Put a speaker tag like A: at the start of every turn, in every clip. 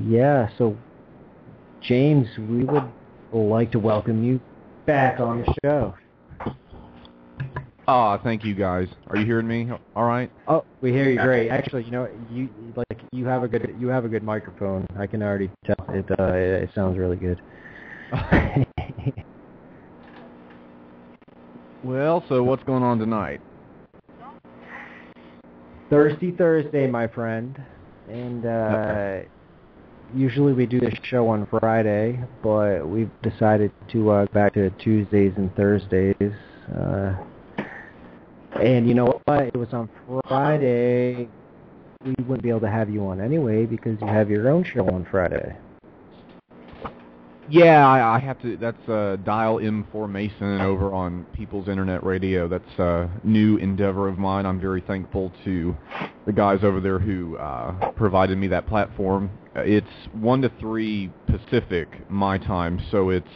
A: yeah, so James, we would like to welcome you back on the show.
B: Thank you guys. Are you hearing me? All right.
A: Oh, we hear you great. Actually, you have a good microphone. I can already tell. It sounds really good.
B: Well, so what's going on tonight?
A: Thirsty Thursday, my friend, and usually we do this show on Friday, but we've decided to go back to Tuesdays and Thursdays. And you know what? It was on Friday. We wouldn't be able to have you on anyway because you have your own show on Friday.
B: Yeah, I have to. That's Dial M for Mason over on People's Internet Radio. That's a new endeavor of mine. I'm very thankful to the guys over there who provided me that platform. It's 1 to 3 Pacific my time, so it's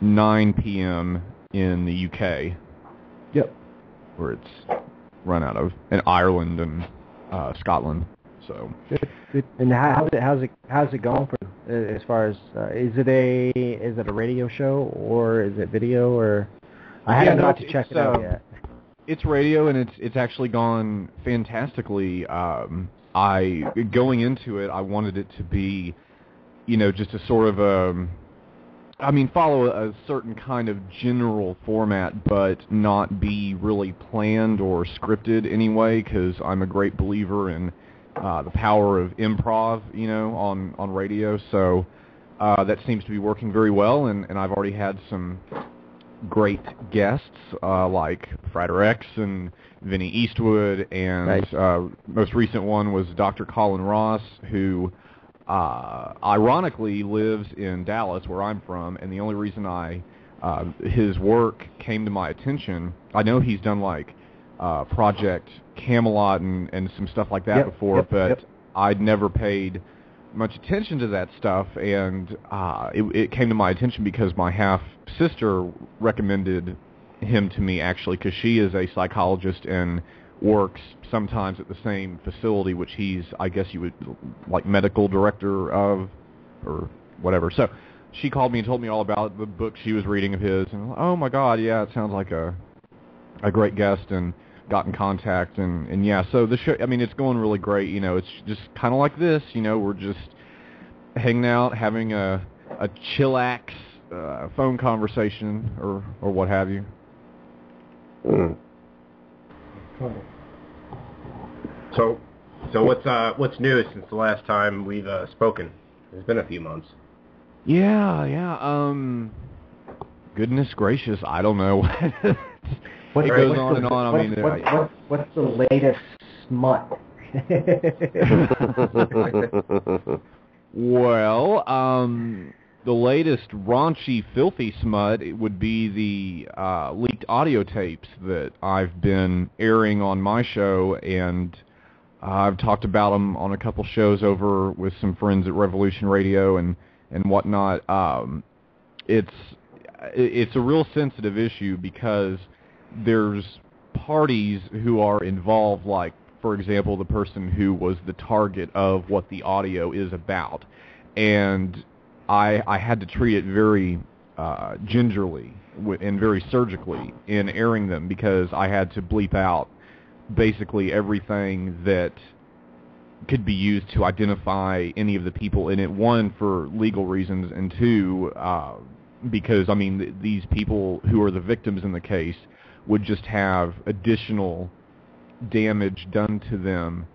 B: 9 p.m. in the UK.
A: Yep.
B: Where it's run out of, in Ireland and Scotland. So.
A: Good. And how's it going for as far as is it a radio show or is it video or I haven't got to check it out yet.
B: It's radio and it's actually gone fantastically. Going into it, I wanted it to be, just a sort of follow a certain kind of general format, but not be really planned or scripted anyway, because I'm a great believer in the power of improv, on radio. So that seems to be working very well, and I've already had some great guests like Frater X and Vinny Eastwood, and
A: nice.
B: Most recent one was Dr. Colin Ross, who ironically lives in Dallas, where I'm from, and the only reason his work came to my attention, I know he's done like Project Camelot and some stuff like that before, but I'd never paid much attention to that stuff, and it came to my attention because my half-sister recommended him to me, actually, because she is a psychologist and works sometimes at the same facility, which he's, I guess you would, like, medical director of, or whatever. So she called me and told me all about the book she was reading of his, and oh my God, yeah, it sounds like a great guest, and got in contact, and yeah, so the show, it's going really great. It's just kind of like this, we're just hanging out, having a chillax phone conversation or what have you.
C: So what's new since the last time we've spoken? It's been a few months.
B: Yeah. Goodness gracious, I don't know. It goes on and on.
A: What's the latest smut?
B: Well, the latest raunchy, filthy smut would be the leaked audio tapes that I've been airing on my show, and I've talked about them on a couple shows over with some friends at Revolution Radio and whatnot. It's a real sensitive issue because there's parties who are involved, like, for example, the person who was the target of what the audio is about. And I had to treat it very gingerly and very surgically in airing them, because I had to bleep out basically everything that could be used to identify any of the people in it, one, for legal reasons, and two, because, these people who are the victims in the case would just have additional damage done to them,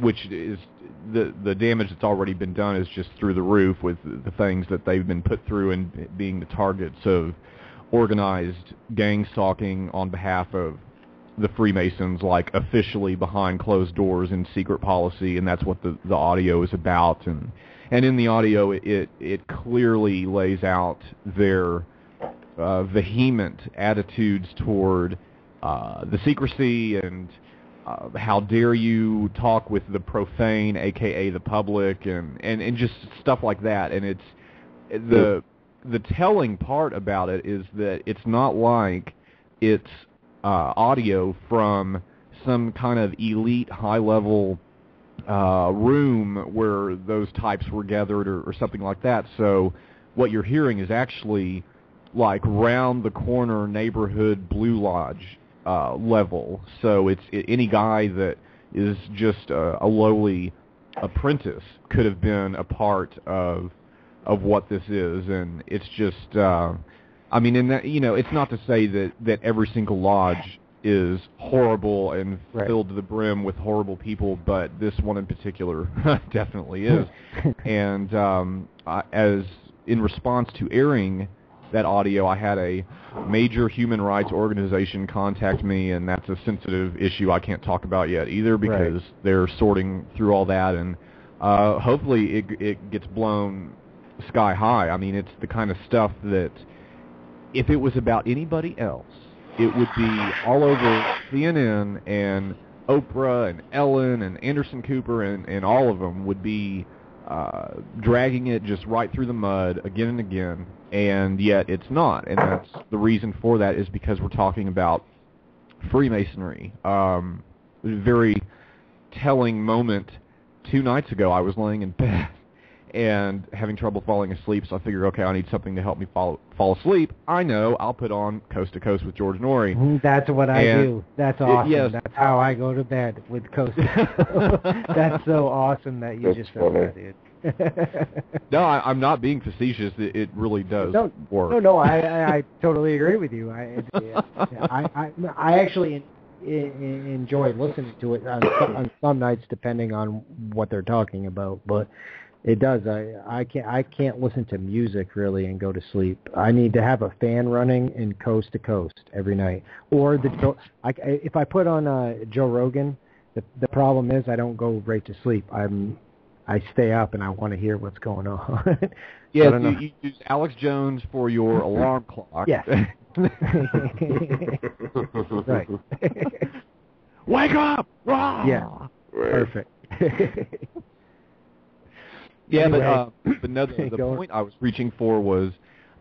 B: which is the damage that's already been done is just through the roof with the things that they've been put through and being the targets of organized gang stalking on behalf of the Freemasons, like officially behind closed doors in secret policy, and that's what the audio is about. And in the audio, it clearly lays out their vehement attitudes toward the secrecy and how dare you talk with the profane, aka the public, and just stuff like that. And it's the telling part about it is that it's not like it's audio from some kind of elite, high-level room where those types were gathered or something like that. So what you're hearing is actually like round the corner neighborhood Blue Lodge level. So it's any guy that is just a lowly apprentice could have been a part of what this is, and it's just I mean, in that, it's not to say that every single lodge is horrible and filled to the brim with horrible people, but this one in particular definitely is. And as in response to airing that audio, I had a major human rights organization contact me, and that's a sensitive issue I can't talk about yet either, because they're sorting through all that, and hopefully it gets blown sky high. I mean, it's the kind of stuff that if it was about anybody else, it would be all over CNN and Oprah and Ellen and Anderson Cooper and all of them would be dragging it just right through the mud again and again, and yet it's not. And that's the reason for that is because we're talking about Freemasonry. It was a very telling moment 2 nights ago. I was laying in bed and having trouble falling asleep, so I figured, okay, I need something to help me fall asleep. I know, I'll put on Coast to Coast with George Norrie.
A: That's what I do. That's awesome.
B: Yes.
A: That's how I go to bed, with Coast to Coast. That's so awesome that you just said that, dude.
B: No, I'm not being facetious. It really does work.
A: No, I totally agree with you. I actually enjoy listening to it on some nights, depending on what they're talking about, but it does. I can't listen to music really and go to sleep. I need to have a fan running in Coast to Coast every night. Or if I put on Joe Rogan, the problem is I don't go right to sleep. I stay up and I want to hear what's going on.
B: Yeah, you use Alex Jones for your alarm clock.
A: Yes. Right.
B: Wake up! Rah!
A: Yeah. Perfect.
B: Yeah,
A: anyway.
B: but no, the point I was reaching for was,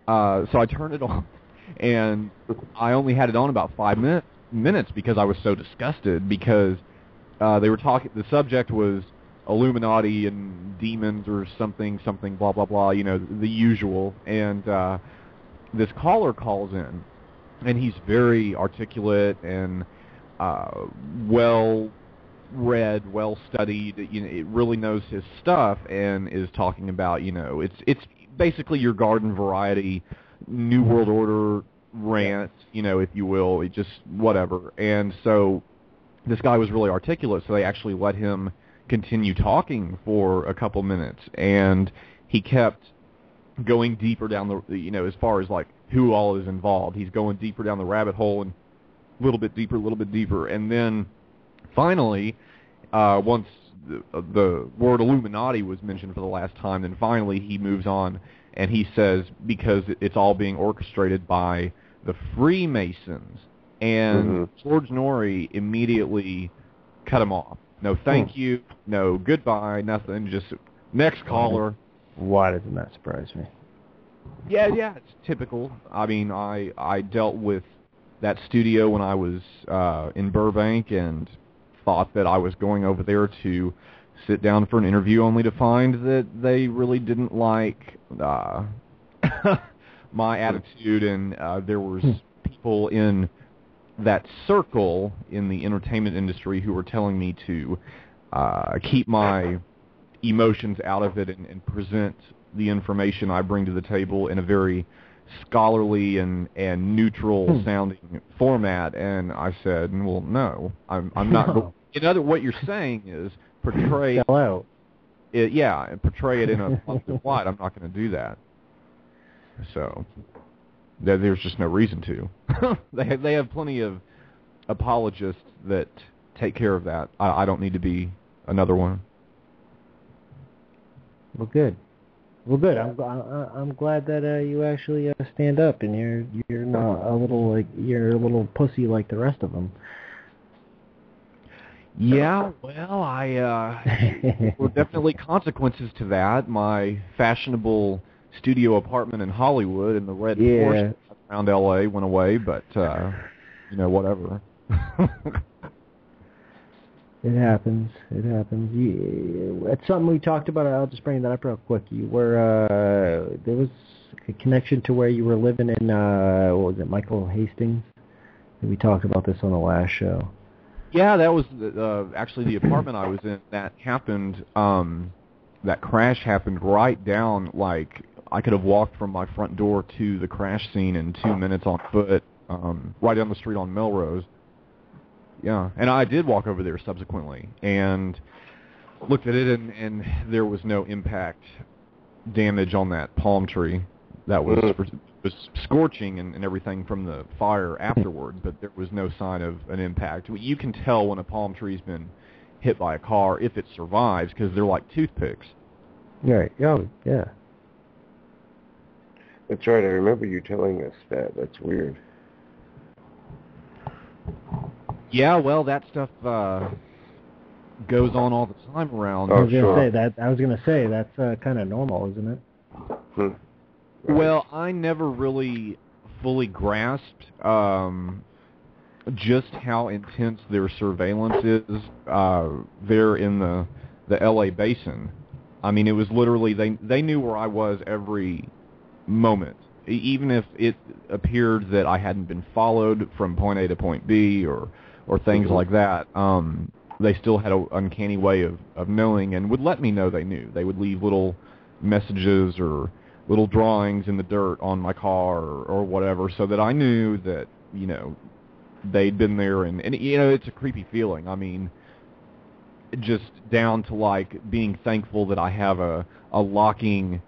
B: so I turned it on, and I only had it on about 5 minutes because I was so disgusted, because they were talking, the subject was Illuminati and demons or something, blah, blah, blah, the usual, and this caller calls in, and he's very articulate and well-read, well-studied, it really knows his stuff, and is talking about, it's basically your garden variety New World Order rant, if you will, it just whatever. And so this guy was really articulate, so they actually let him continue talking for a couple minutes, and he kept going deeper down the, as far as like who all is involved. He's going deeper down the rabbit hole and a little bit deeper, and then finally, once the word Illuminati was mentioned for the last time, then finally he moves on, and he says, because it's all being orchestrated by the Freemasons, and George Norrie immediately cut him off. No thank you, no goodbye, nothing, just next caller.
A: Why doesn't that surprise me?
B: Yeah, it's typical. I mean, I dealt with that studio when I was in Burbank, and thought that I was going over there to sit down for an interview, only to find that they really didn't like my attitude, and there was people in that circle in the entertainment industry who were telling me to keep my emotions out of it and present the information I bring to the table in a very scholarly and neutral sounding format. And I said, well, no, I'm not. What you're saying is portray it, portray it in a positive light. I'm not going to do that. So there's just no reason to. They have plenty of apologists that take care of that. I don't need to be another one.
A: Well, good. I'm glad that you actually stand up, and you're not a little pussy like the rest of them.
B: Yeah, well, there were definitely consequences to that. My fashionable studio apartment in Hollywood and the red Porsche around L.A. went away, but whatever.
A: It happens. It happens. It's something we talked about. I'll just bring that up real quick. You were there was a connection to where you were living in. What was it, Michael Hastings? We talked about this on the last show.
B: Yeah, that was actually the apartment I was in. That happened. That crash happened right down. Like I could have walked from my front door to the crash scene in 2 minutes on foot. Right down the street on Melrose. Yeah, and I did walk over there subsequently and looked at it, and there was no impact damage on that palm tree. That was scorching and everything from the fire afterward, but there was no sign of an impact. You can tell when a palm tree's been hit by a car if it survives because they're like toothpicks.
A: Right. Oh, yeah.
D: That's right. I remember you telling us that. That's weird.
B: Yeah, well, that stuff goes on all the time around.
D: Oh,
A: I was gonna say that's kind of normal, isn't it?
D: Right.
B: Well, I never really fully grasped just how intense their surveillance is there in the LA basin. I mean, it was literally they knew where I was every moment, even if it appeared that I hadn't been followed from point A to point B or things like that. They still had an uncanny way of knowing and would let me know they knew. They would leave little messages or little drawings in the dirt on my car or whatever so that I knew that, they'd been there. And it's a creepy feeling. I mean, just down to, like, being thankful that I have a locking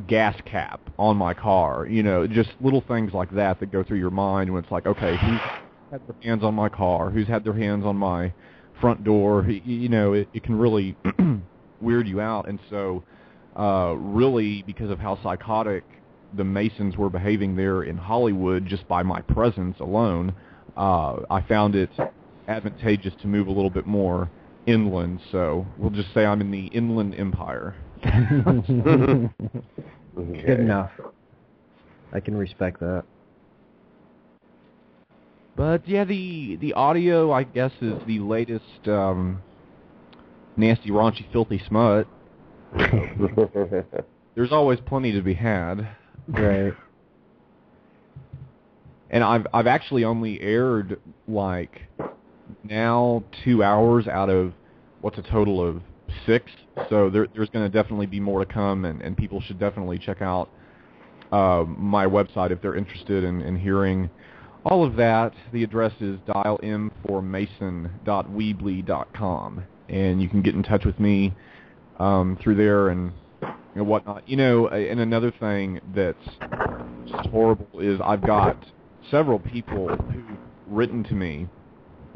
B: gas cap on my car. Just little things like that go through your mind when it's like, okay, who's had their hands on my car? Who's had their hands on my front door? It can really weird you out. And so really, because of how psychotic the Masons were behaving there in Hollywood just by my presence alone, I found it advantageous to move a little bit more inland. So we'll just say I'm in the Inland Empire.
A: Okay. Good enough. I can respect that.
B: But yeah, the audio, I guess, is the latest nasty, raunchy, filthy smut. There's always plenty to be had.
A: Right.
B: And I've actually only aired like now 2 hours out of what's a total of 6. So there's going to definitely be more to come, and people should definitely check out my website if they're interested in hearing all of that. The address is dialm4mason.weebly.com, and you can get in touch with me through there and whatnot. And another thing that's just horrible is I've got several people who've written to me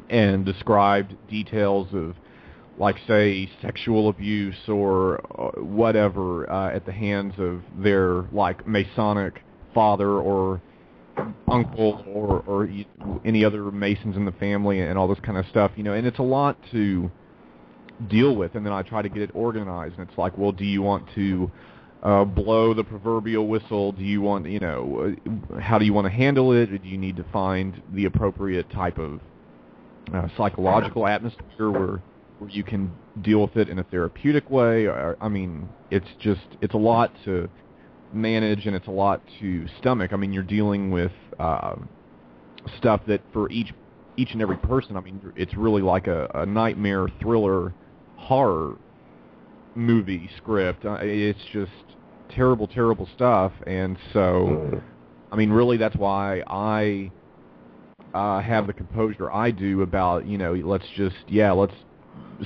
B: and described details of, like, say, sexual abuse or whatever at the hands of their, like, Masonic father or uncle or any other Masons in the family and all this kind of stuff, and it's a lot to deal with. And then I try to get it organized, and it's like, well, do you want to blow the proverbial whistle? Do you want, how do you want to handle it? Do you need to find the appropriate type of psychological atmosphere where you can deal with it in a therapeutic way? I mean, it's a lot to manage, and it's a lot to stomach. I mean, you're dealing with stuff that for each and every person, I mean, it's really like a nightmare thriller horror movie script. It's just terrible, terrible stuff. And so, I mean, really, that's why I have the composure I do about, let's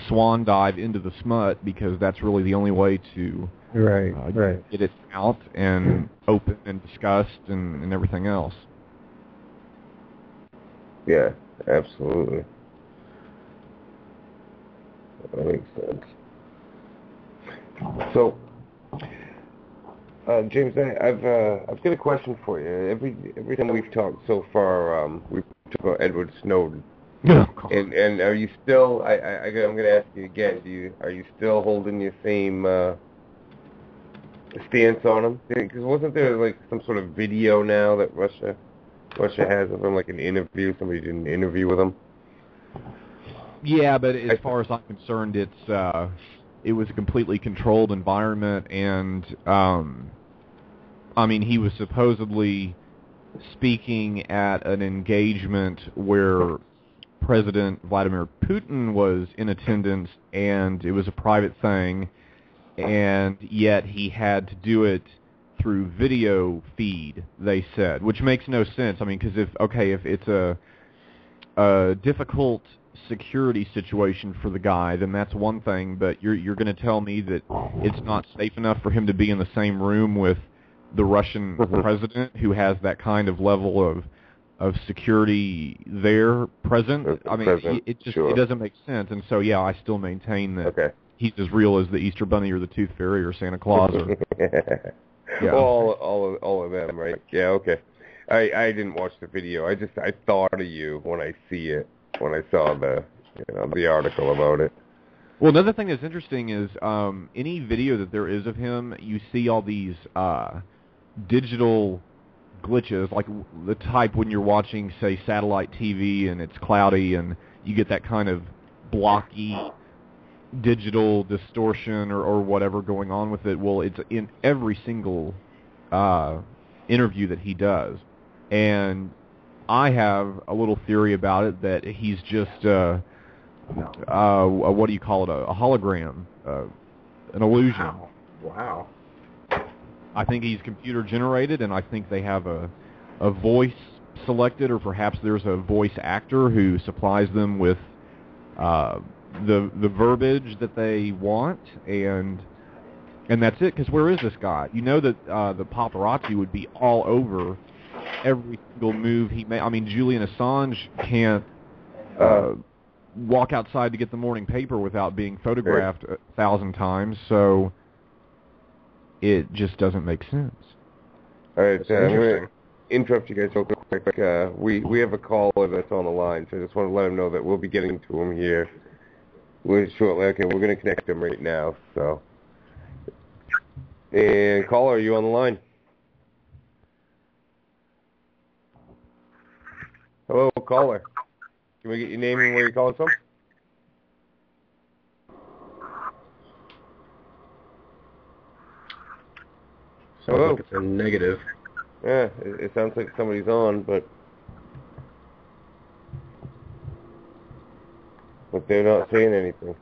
B: swan dive into the smut, because that's really the only way to get it out and open and discussed and everything else.
D: Yeah, absolutely. That makes sense. So, James, I've got a question for you. Every time we've talked so far, we've talked about Edward Snowden. And are you still? I'm going to ask you again. Are you still holding your same stance on him? Because wasn't there like some sort of video now that Russia has of him, like an interview? Somebody did an interview with him.
B: Yeah, but as far as I'm concerned, it was a completely controlled environment, and I mean, he was supposedly speaking at an engagement where President Vladimir Putin was in attendance, and it was a private thing, and yet he had to do it through video feed, they said, which makes no sense. I mean, because if it's a difficult security situation for the guy, then that's one thing, but you're going to tell me that it's not safe enough for him to be in the same room with the Russian president, who has that kind of level of security there present? I mean, it just it doesn't make sense. And so, yeah, I still maintain that he's as real as the Easter Bunny or the Tooth Fairy or Santa Claus. Or,
D: yeah. all of them, right? Yeah, okay. I didn't watch the video. I thought of you when I saw the article about it.
B: Well, another thing that's interesting is any video that there is of him, you see all these digital glitches, like the type when you're watching, say, satellite TV and it's cloudy and you get that kind of blocky digital distortion or whatever going on with it. Well, it's in every single interview that he does. And I have a little theory about it, that he's just what do you call it, a hologram, an illusion.
C: Wow.
B: I think he's computer generated, and I think they have a voice selected, or perhaps there's a voice actor who supplies them with the verbiage that they want, and that's it. Because where is this guy? You know that the paparazzi would be all over every single move he made. I mean, Julian Assange can't walk outside to get the morning paper without being photographed 1,000 times, so it just doesn't make sense.
D: All right, I'm going to interrupt you guys real quick. We have a caller that's on the line, so I just want to let him know that we'll be getting to him here shortly. Okay, we're going to connect him right now. So, and caller, are you on the line? Hello, caller. Can we get your name and where you're calling from?
C: Sounds like it's a negative.
D: Yeah, it sounds like somebody's on, but they're not saying anything.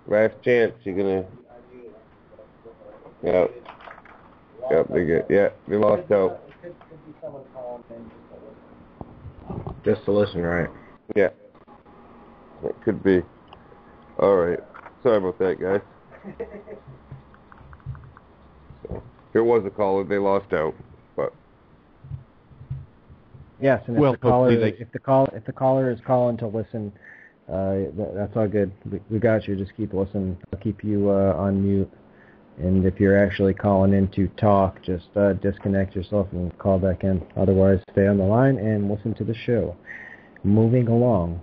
D: Last chance, you're gonna. Yep, they lost out.
C: Just to listen, right?
D: Yeah, it could be. All right, sorry about that, guys. So, there was a caller, they lost out, but
A: yes, and if the caller is calling to listen, that's all good. We got you. Just keep listening. I'll keep you on mute. And if you're actually calling in to talk, just disconnect yourself and call back in. Otherwise, stay on the line and listen to the show. Moving along.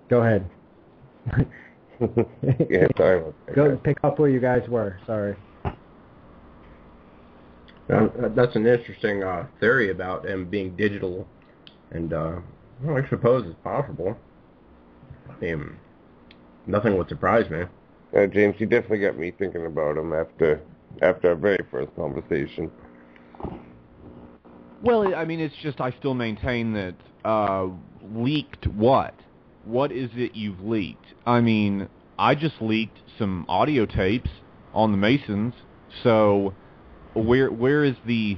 A: Go ahead.
D: Yeah, sorry about that.
A: Go pick up where you guys were. Sorry.
C: That's an interesting theory about him being digital, and I suppose it's possible. I mean, nothing would surprise me.
D: James, you definitely got me thinking about him after our very first conversation.
B: Well, I mean, it's just I still maintain that leaked what? What is it you've leaked? I mean, I just leaked some audio tapes on the Masons, so where is the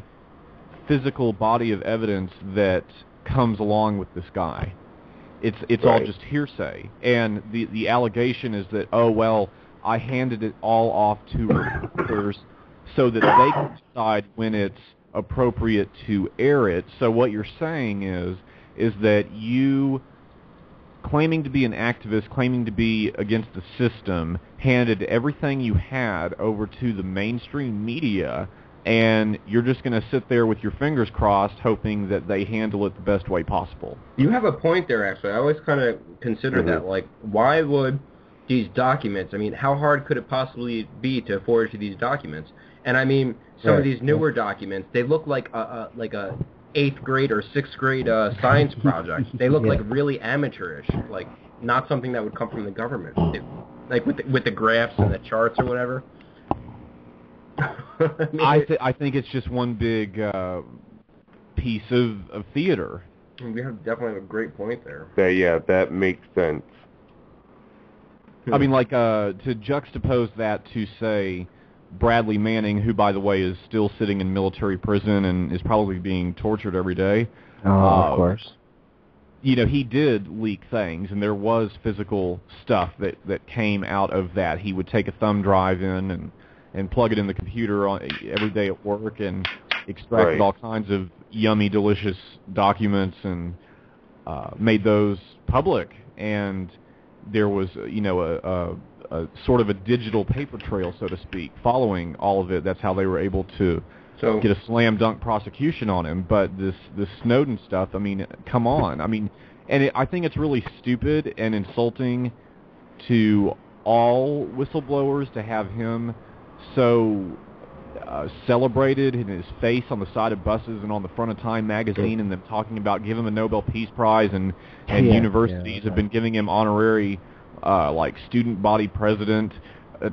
B: physical body of evidence that comes along with this guy? It's right. All just hearsay, and the allegation is that, oh, well, I handed it all off to reporters so that they can decide when it's appropriate to air it. So what you're saying is that you, claiming to be an activist, claiming to be against the system, handed everything you had over to the mainstream media, and you're just going to sit there with your fingers crossed hoping that they handle it the best way possible.
C: You have a point there, actually. I always kind of consider that, like, why would these documents, I mean, how hard could it possibly be to forge these documents? And I mean, some of these newer documents, they look like a 8th grade or 6th grade science project. They look like really amateurish, like not something that would come from the government. Like with the graphs and the charts or whatever.
B: I think it's just one big piece of theater.
C: We definitely have a great point there.
D: That makes sense.
B: I mean, like, to juxtapose that to, say, Bradley Manning, who, by the way, is still sitting in military prison and is probably being tortured every day.
A: Of course.
B: You know, he did leak things, and there was physical stuff that came out of that. He would take a thumb drive in and plug it in the computer every day at work and extracted all kinds of yummy, delicious documents and made those public. And there was, you know, a sort of a digital paper trail, so to speak, following all of it. That's how they were able to get a slam dunk prosecution on him. But this Snowden stuff, I mean, come on. I mean, and I think it's really stupid and insulting to all whistleblowers to have him so celebrated in his face on the side of buses and on the front of Time magazine, and them talking about giving him a Nobel Peace Prize, and universities have been giving him honorary like student body president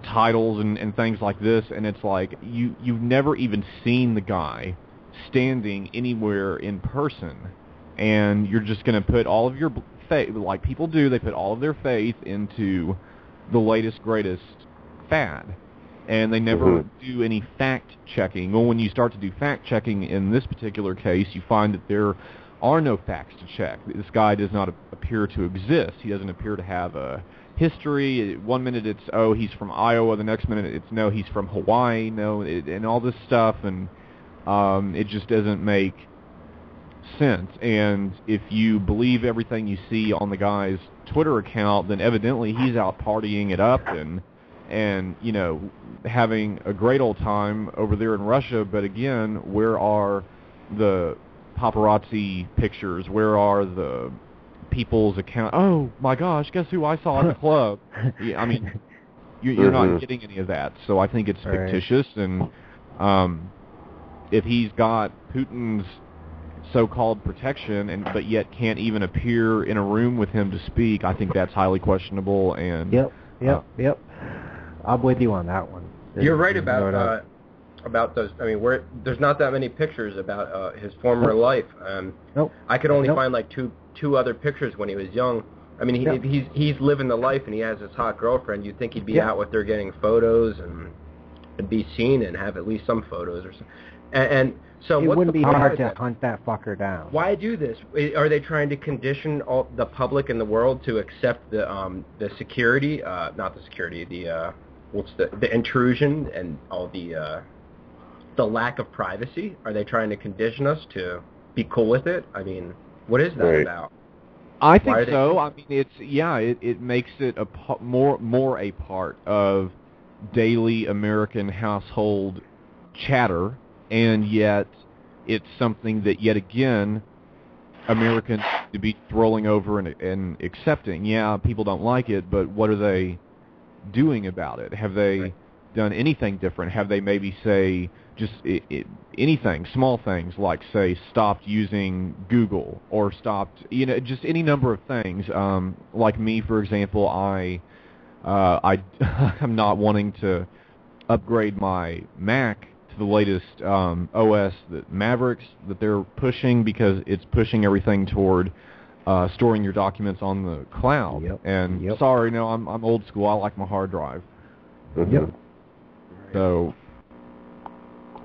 B: titles and things like this. And it's like you've never even seen the guy standing anywhere in person, and you're just going to put all of your faith, like people do, they put all of their faith into the latest greatest fad. And they never do any fact-checking. Well, when you start to do fact-checking in this particular case, you find that there are no facts to check. This guy does not appear to exist. He doesn't appear to have a history. One minute it's, oh, he's from Iowa. The next minute it's, no, he's from Hawaii. No, and all this stuff. And it just doesn't make sense. And if you believe everything you see on the guy's Twitter account, then evidently he's out partying it up and you know, having a great old time over there in Russia. But again, where are the paparazzi pictures? Where are the people's account? Oh my gosh, guess who I saw at the club? Yeah, I mean, you're not getting any of that. So I think it's fictitious. And if he's got Putin's so-called protection, but yet can't even appear in a room with him to speak, I think that's highly questionable. And
A: Yep. I'm with you on that one.
C: You're right about those. I mean, there's not that many pictures about his former life. I could only find like two other pictures when he was young. I mean, he's living the life, and he has his hot girlfriend. You'd think he'd be out with her getting photos and be seen and have at least some photos or something. And so
A: it wouldn't be hard to hunt that fucker down.
C: Why do this? Are they trying to condition all the public in the world to accept the security, not the security, the intrusion and all the lack of privacy? Are they trying to condition us to be cool with it? I mean, what is that about?
B: I think so. I mean, it makes it more a part of daily American household chatter, and yet it's something that yet again Americans to be throwing over and accepting. Yeah, people don't like it, but what are they doing about it? Have they done anything different? Have they maybe say just anything, small things like say stopped using Google or stopped, you know, just any number of things. Like me, for example, I'm not wanting to upgrade my Mac to the latest OS, the Mavericks that they're pushing, because it's pushing everything toward storing your documents on the cloud. Sorry, no, I'm old school. I like my hard drive. So,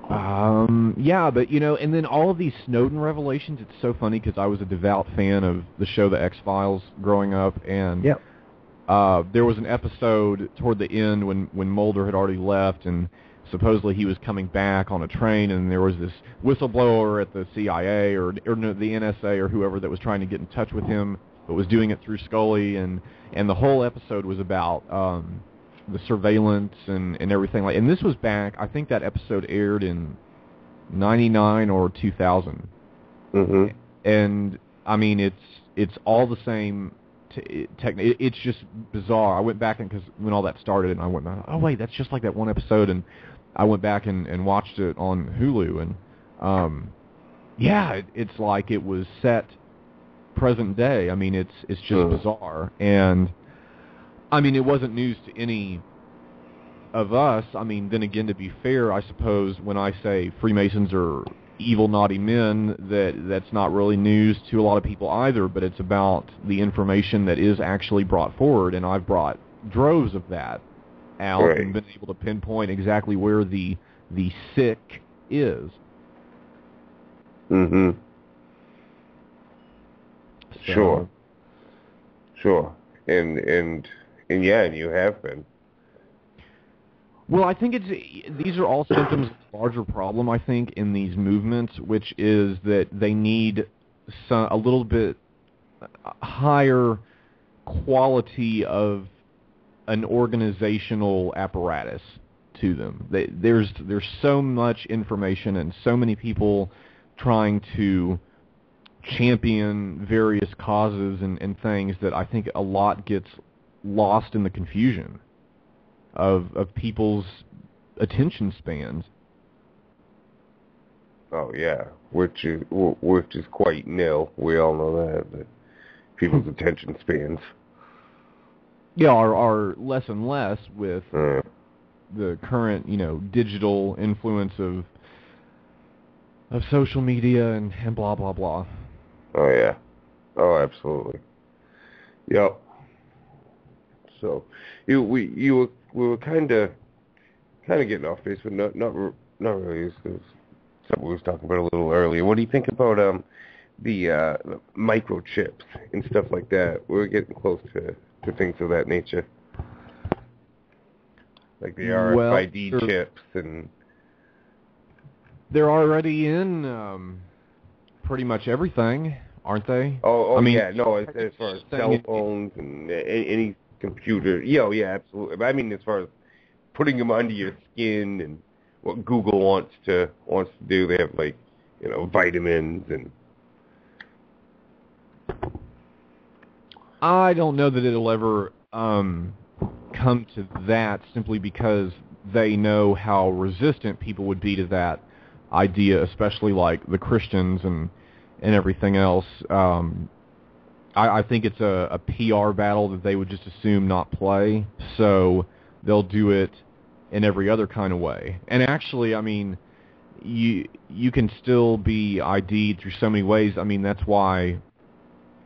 B: but you know, and then all of these Snowden revelations. It's so funny because I was a devout fan of the show The X-Files growing up, and there was an episode toward the end when Mulder had already left, and supposedly he was coming back on a train, and there was this whistleblower at the CIA or the NSA or whoever that was trying to get in touch with him, but was doing it through Scully, and the whole episode was about the surveillance and everything. And this was back, I think that episode aired in 99 or 2000. And I mean, it's all the same. It's just bizarre. I went back and because when all that started, and I went, oh wait, that's just like that one episode, and I went back and watched it on Hulu, and yeah, it's like it was set present day. I mean, it's just bizarre. And, I mean, it wasn't news to any of us. I mean, then again, to be fair, I suppose when I say Freemasons are evil, naughty men, that's not really news to a lot of people either, but it's about the information that is actually brought forward, and I've brought droves of that out and been able to pinpoint exactly where the sick is.
D: Mm-hmm.
B: So,
D: Sure. And yeah, and you have been.
B: Well, I think these are all symptoms of a larger problem, I think, in these movements, which is that they need a little bit higher quality of an organizational apparatus to them. There's so much information and so many people trying to champion various causes and things that I think a lot gets lost in the confusion of people's attention spans.
D: Oh yeah, which is quite nil. We all know that people's attention spans.
B: Yeah, are less and less with the current, digital influence of social media and blah blah blah.
D: Oh yeah, oh absolutely. Yep. So we were kind of getting off base, but not really. It's something we was talking about a little earlier. What do you think about the microchips and stuff like that? We're getting close to things of that nature, like the RFID chips, and
B: they're already in pretty much everything, aren't they?
D: Oh, I mean, yeah, no, as far as cell phones and any computer, yeah, absolutely. I mean, as far as putting them under your skin and what Google wants to do, they have like, vitamins and.
B: I don't know that it'll ever come to that, simply because they know how resistant people would be to that idea, especially like the Christians and everything else. I think it's a PR battle that they would just assume not play, so they'll do it in every other kind of way. And actually, I mean, you can still be ID'd through so many ways. I mean, that's why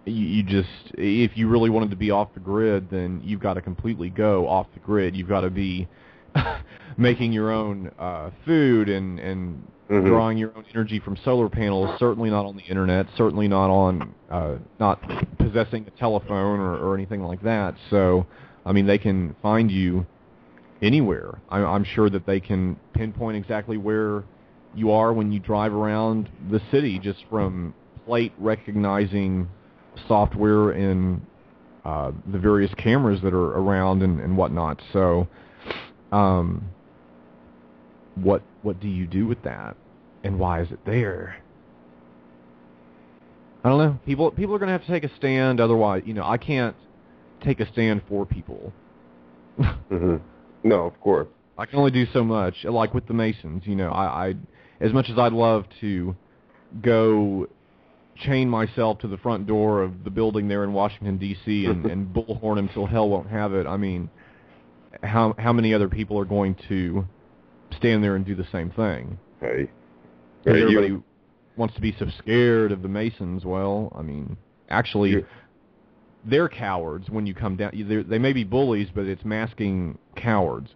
B: you just, if you really wanted to be off the grid, then you've got to completely go off the grid. You've got to be making your own food and drawing your own energy from solar panels, certainly not on the internet, certainly not on, not possessing a telephone or anything like that. So, I mean, they can find you anywhere. I'm sure that they can pinpoint exactly where you are when you drive around the city, just from plate recognizing software and the various cameras that are around and whatnot. So, what do you do with that, and why is it there? I don't know. People are going to have to take a stand. Otherwise, I can't take a stand for people.
D: No, of course.
B: I can only do so much. Like with the Masons, I as much as I'd love to go chain myself to the front door of the building there in Washington, D.C. and bullhorn him till hell won't have it. I mean, how many other people are going to stand there and do the same thing?
D: Hey.
B: Everybody wants to be so scared of the Masons. Well, I mean, actually, they're cowards when you come down. They may be bullies, but it's masking cowards.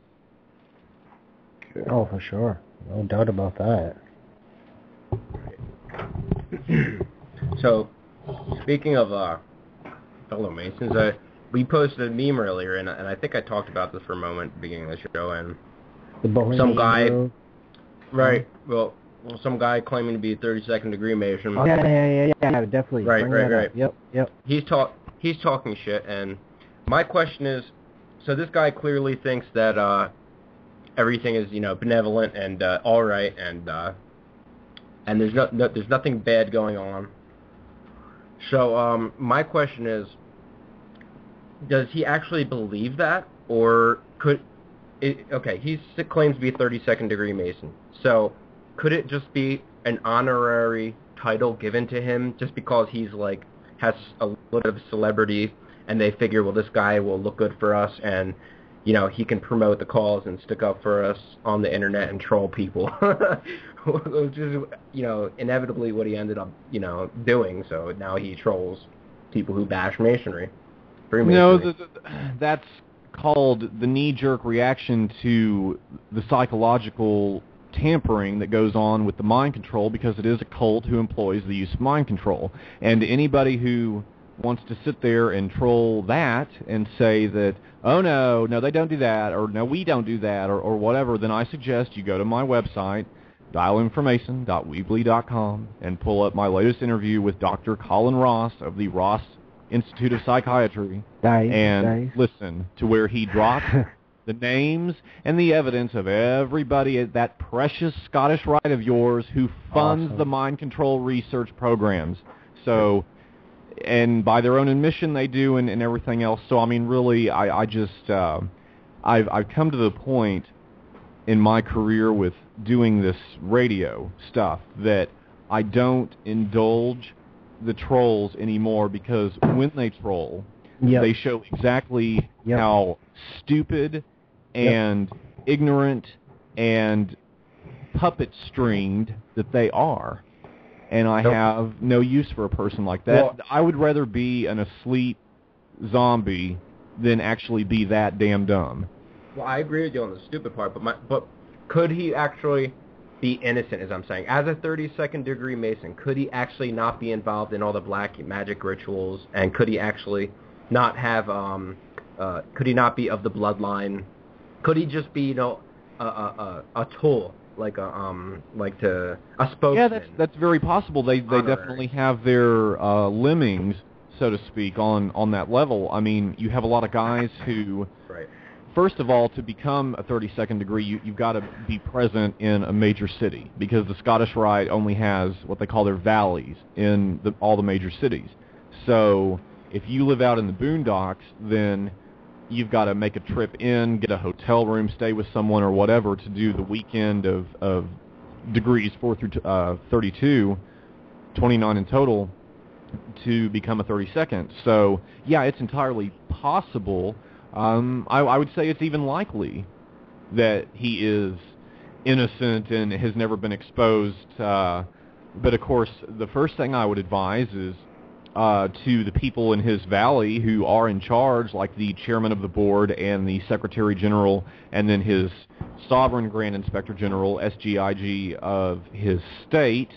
A: Oh, for sure. No doubt about that.
C: So, speaking of fellow Masons, we posted a meme earlier, and I think I talked about this for a moment at the beginning of the show, and some guy, right, well, some guy claiming to be a 32nd degree Mason.
A: Oh, yeah, definitely.
C: Right.
A: Yep.
C: He's talking shit, and my question is, so this guy clearly thinks that everything is, benevolent and all right, and there's nothing bad going on. So my question is, does he actually believe that, or he claims to be a 32nd degree Mason, so could it just be an honorary title given to him just because he's like has a little bit of celebrity, and they figure, well, this guy will look good for us, and he can promote the cause and stick up for us on the internet and troll people, which is inevitably what he ended up doing. So now he trolls people who bash Masonry. Freemasonry.
B: That's called the knee-jerk reaction to the psychological tampering that goes on with the mind control, because it is a cult who employs the use of mind control. And anybody who wants to sit there and troll that and say that, oh, no, they don't do that, or no, we don't do that, or whatever, then I suggest you go to my website, dialinformation.weebly.com, and pull up my latest interview with Dr. Colin Ross of the Ross Institute of Psychiatry, and listen to where he drops the names and the evidence of everybody at that precious Scottish Rite of yours who funds the mind control research programs. So, and by their own admission they do, and everything else. So, I mean, really, I've come to the point in my career with doing this radio stuff that I don't indulge the trolls anymore, because when they troll, they show exactly how stupid and ignorant and puppet-stringed that they are. And I have no use for a person like that. Well, I would rather be an asleep zombie than actually be that damn dumb.
C: Well, I agree with you on the stupid part, but could he actually be innocent, as I'm saying? As a 32nd degree Mason, could he actually not be involved in all the black magic rituals? And could he actually not have, could he not be of the bloodline? Could he just be, a tool, like a spokesman?
B: Yeah, that's very possible. They definitely have their lemmings, so to speak, on that level. I mean, you have a lot of guys who...
C: Right.
B: First of all, to become a 32nd degree, you've got to be present in a major city, because the Scottish Rite only has what they call their valleys in all the major cities. So if you live out in the boondocks, then you've got to make a trip in, get a hotel room, stay with someone or whatever to do the weekend of degrees 4 through 32, 29 in total, to become a 32nd. So, yeah, it's entirely possible. I would say it's even likely that he is innocent and has never been exposed. But, of course, the first thing I would advise is to the people in his valley who are in charge, like the chairman of the board and the secretary general, and then his sovereign grand inspector general, SGIG, of his state,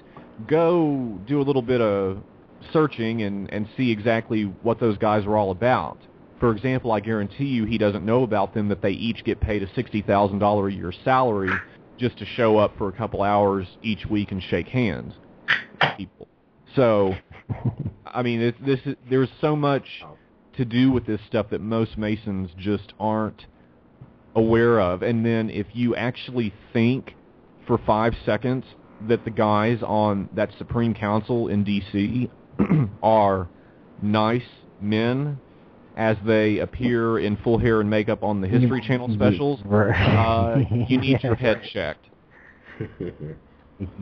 B: go do a little bit of searching and see exactly what those guys are all about. For example, I guarantee you he doesn't know about them that they each get paid a $60,000 a year salary just to show up for a couple hours each week and shake hands with people. So, I mean, there's so much to do with this stuff that most Masons just aren't aware of. And then if you actually think for 5 seconds that the guys on that Supreme Council in D.C. are nice men as they appear in full hair and makeup on the History Channel specials, you need your head checked.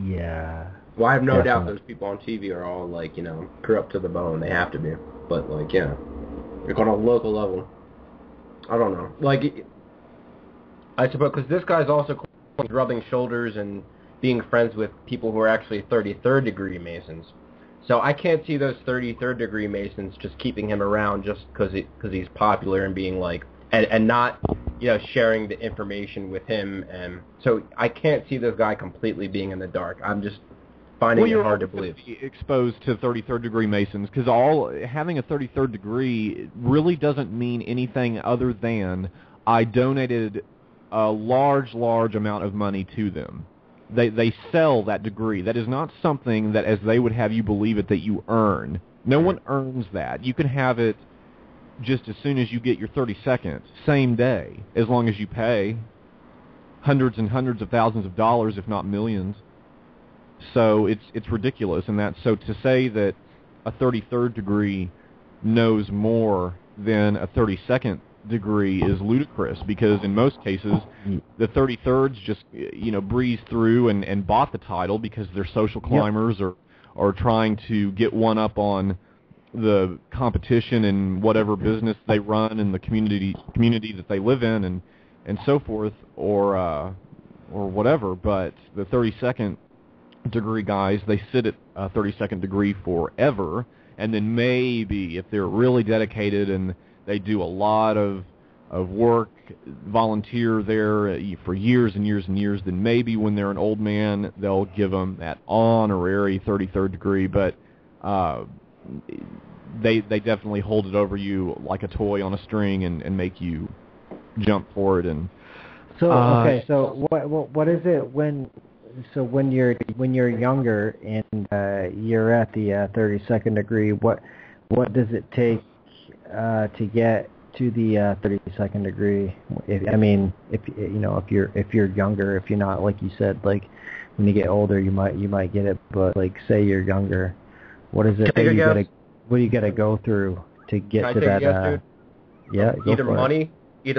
A: Yeah.
C: Well, I have no doubt those people on TV are all, like, corrupt to the bone. They have to be. But, like, yeah. Like, on a local level, I don't know. Like, I suppose, because this guy's also rubbing shoulders and being friends with people who are actually 33rd degree Masons. So I can't see those 33rd degree Masons just keeping him around just because he's popular and being like, and not, sharing the information with him. And so I can't see this guy completely being in the dark. I'm just finding it hard to believe.
B: Be exposed to 33rd degree Masons, because having a 33rd degree really doesn't mean anything other than I donated a large amount of money to them. They sell that degree. That is not something that, as they would have you believe it, that you earn. No one earns that. You can have it just as soon as you get your 32nd, same day, as long as you pay hundreds and hundreds of thousands of dollars, if not millions. So it's ridiculous. And so to say that a 33rd degree knows more than a 32nd degree is ludicrous, because in most cases the 33rds just breeze through and bought the title because they're social climbers or trying to get one up on the competition in whatever business they run in the community that they live in, and so forth, or whatever. But the 32nd degree guys, they sit at 32nd degree forever, and then maybe if they're really dedicated and they do a lot of work, volunteer there for years and years and years, then maybe when they're an old man, they'll give them that honorary 33rd degree, but they definitely hold it over you like a toy on a string and make you jump for it. And
A: so what is it when you're younger and you're at the 32nd degree? What does it take to get to the 32nd degree? If you're younger, if you're not, like you said, like when you get older, you might get it. But like, say you're younger, what is it that you gotta go through to get to that? Yeah,
C: either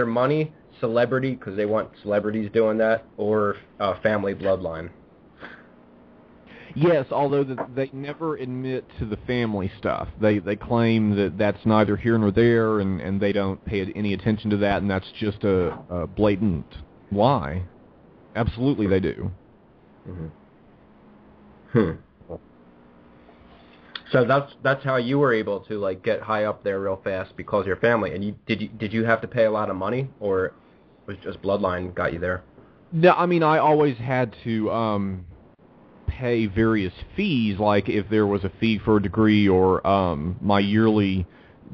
C: money, celebrity, because they want celebrities doing that, or family bloodline.
B: Yes, although they never admit to the family stuff. They claim that that's neither here nor there, and they don't pay any attention to that, and that's just a blatant lie. Absolutely, they do.
C: So that's how you were able to like get high up there real fast, because of your family. And did you have to pay a lot of money, or was just bloodline got you there?
B: No, I mean, I always had to pay various fees, like if there was a fee for a degree, or my yearly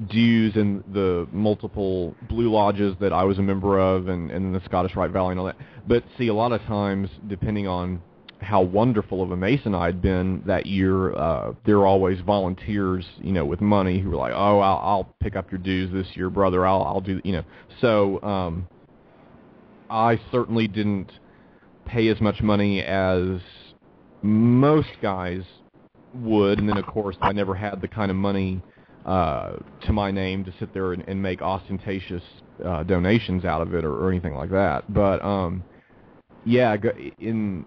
B: dues in the multiple Blue Lodges that I was a member of, and the Scottish Rite Valley and all that. But see, a lot of times, depending on how wonderful of a Mason I'd been that year, there are always volunteers, with money who were like, oh, I'll pick up your dues this year, brother. I'll do, So I certainly didn't pay as much money as most guys would, and then of course I never had the kind of money to my name to sit there and make ostentatious donations out of it or anything like that. But yeah, in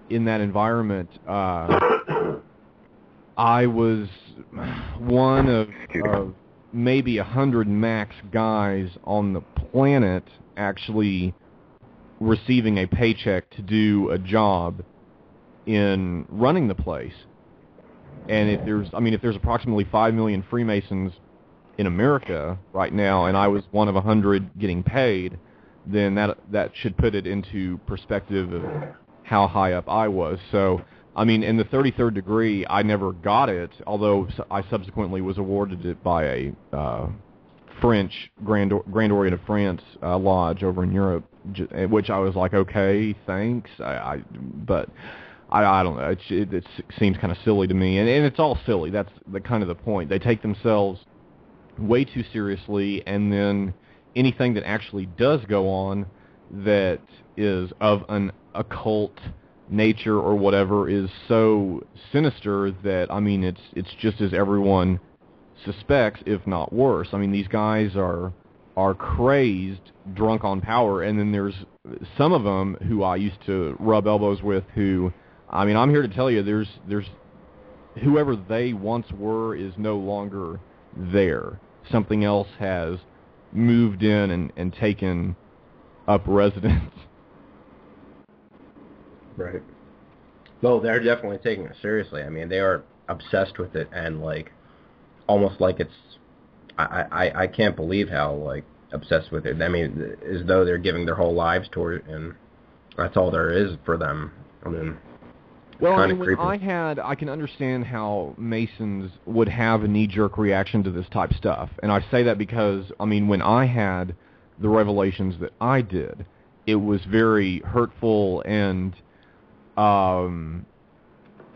B: that environment, I was one of maybe 100 max guys on the planet actually receiving a paycheck to do a job in running the place. And if there's approximately 5 million Freemasons in America right now, and I was one of 100 getting paid, then that should put it into perspective of how high up I was. So, in the 33rd degree, I never got it, although I subsequently was awarded it by a French, Grand Orient of France lodge over in Europe, which I was like, okay, thanks. But I don't know. It seems kind of silly to me, and it's all silly. That's the kind of the point. They take themselves way too seriously, and then anything that actually does go on that is of an occult nature or whatever is so sinister that it's just as everyone suspects, if not worse. These guys are crazed, drunk on power, and then there's some of them who I used to rub elbows with who, I'm here to tell you, there's whoever they once were is no longer there. Something else has moved in and taken up residence.
C: Right. Well, they're definitely taking it seriously. They are obsessed with it, and almost like it's, I can't believe how obsessed with it. As though they're giving their whole lives toward it, and that's all there is for them.
B: Well, I can understand how Masons would have a knee-jerk reaction to this type of stuff, and I say that because when I had the revelations that I did, it was very hurtful, and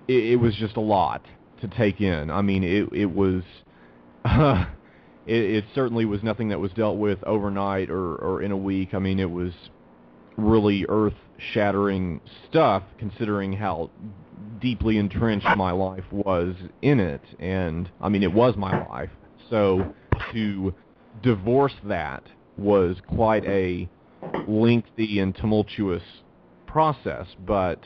B: it was just a lot to take in. It was it certainly was nothing that was dealt with overnight or in a week. It was really earth-shattering stuff, considering how deeply entrenched my life was in it, and it was my life. So to divorce that was quite a lengthy and tumultuous process, but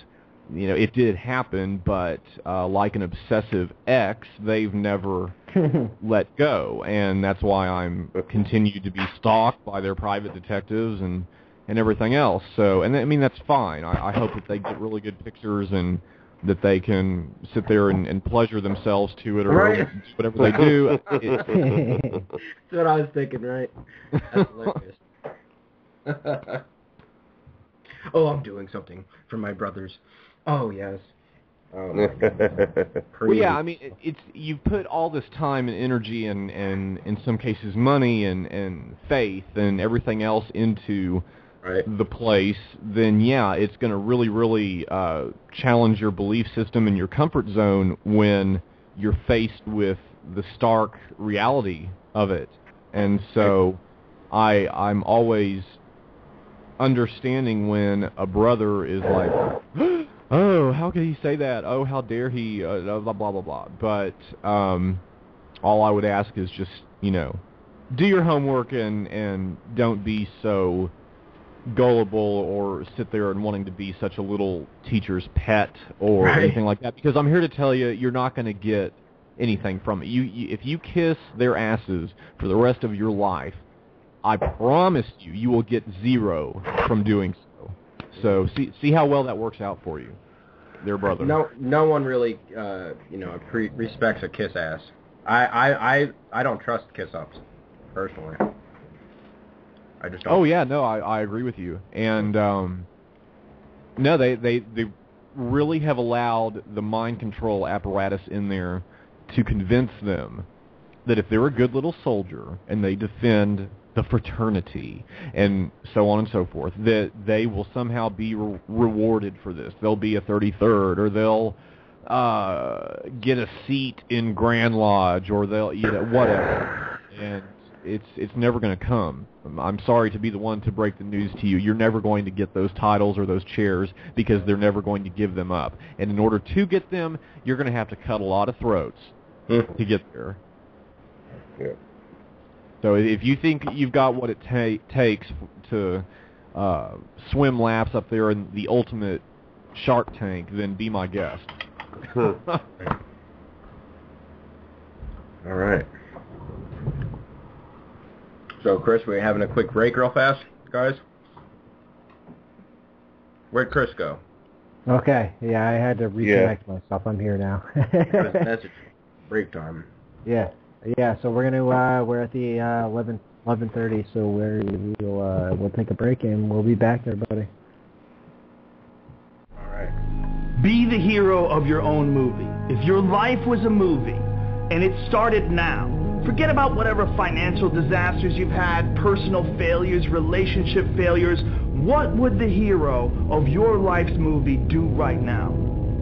B: it did happen, but like an obsessive ex, they've never let go, and that's why I'm continued to be stalked by their private detectives and everything else. So, and I mean, that's fine. I hope that they get really good pictures and that they can sit there and pleasure themselves to it, or whatever they do.
C: That's what I was thinking, right? That's hilarious. Oh, I'm doing something for my brothers. Oh, yes.
B: Well, yeah, I mean, it's you've put all this time and energy and in some cases money and faith and everything else into the place, then yeah, it's going to really, really challenge your belief system and your comfort zone when you're faced with the stark reality of it. And so I'm always understanding when a brother is like, oh, how could he say that? Oh, how dare he? Blah, blah, blah, blah. But all I would ask is just, do your homework and don't be so gullible or sit there and wanting to be such a little teacher's pet or anything like that. Because I'm here to tell you, you're not going to get anything from it. If you kiss their asses for the rest of your life, I promise you will get zero from doing so. So see how well that works out for you, their brother.
C: No one really, respects a kiss ass. I don't trust kiss ups, personally. I just don't.
B: Oh yeah, no, I agree with you. And no, they really have allowed the mind control apparatus in there to convince them that if they're a good little soldier and they defend the fraternity and so on and so forth, that they will somehow be rewarded for this. They'll be a 33rd, or they'll get a seat in Grand Lodge, or they'll whatever. And it's never going to come. I'm sorry to be the one to break the news to you. You're never going to get those titles or those chairs because they're never going to give them up. And in order to get them, you're going to have to cut a lot of throats to get there.
D: Yeah.
B: So if you think you've got what it takes to swim laps up there in the ultimate Shark Tank, then be my guest.
C: All right. So, Chris, we're having a quick break real fast, guys. Where'd Chris go?
A: Okay, yeah, I had to reconnect myself. I'm here now.
C: Message. Break time.
A: Yeah, so we're at the 11:30, so we'll take a break and we'll be back there, buddy.
C: All right.
E: Be the hero of your own movie. If your life was a movie and it started now, forget about whatever financial disasters you've had, personal failures, relationship failures. What would the hero of your life's movie do right now?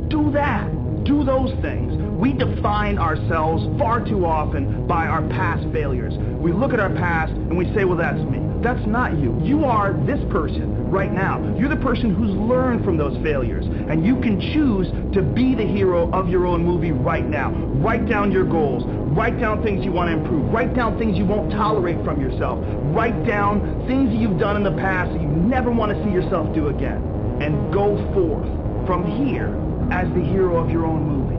E: Do that. Do those things. We define ourselves far too often by our past failures. We look at our past and we say, well, that's me. That's not you. You are this person right now. You're the person who's learned from those failures. And you can choose to be the hero of your own movie right now. Write down your goals. Write down things you want to improve. Write down things you won't tolerate from yourself. Write down things that you've done in the past that you never want to see yourself do again. And go forth from here as the hero of your own movie.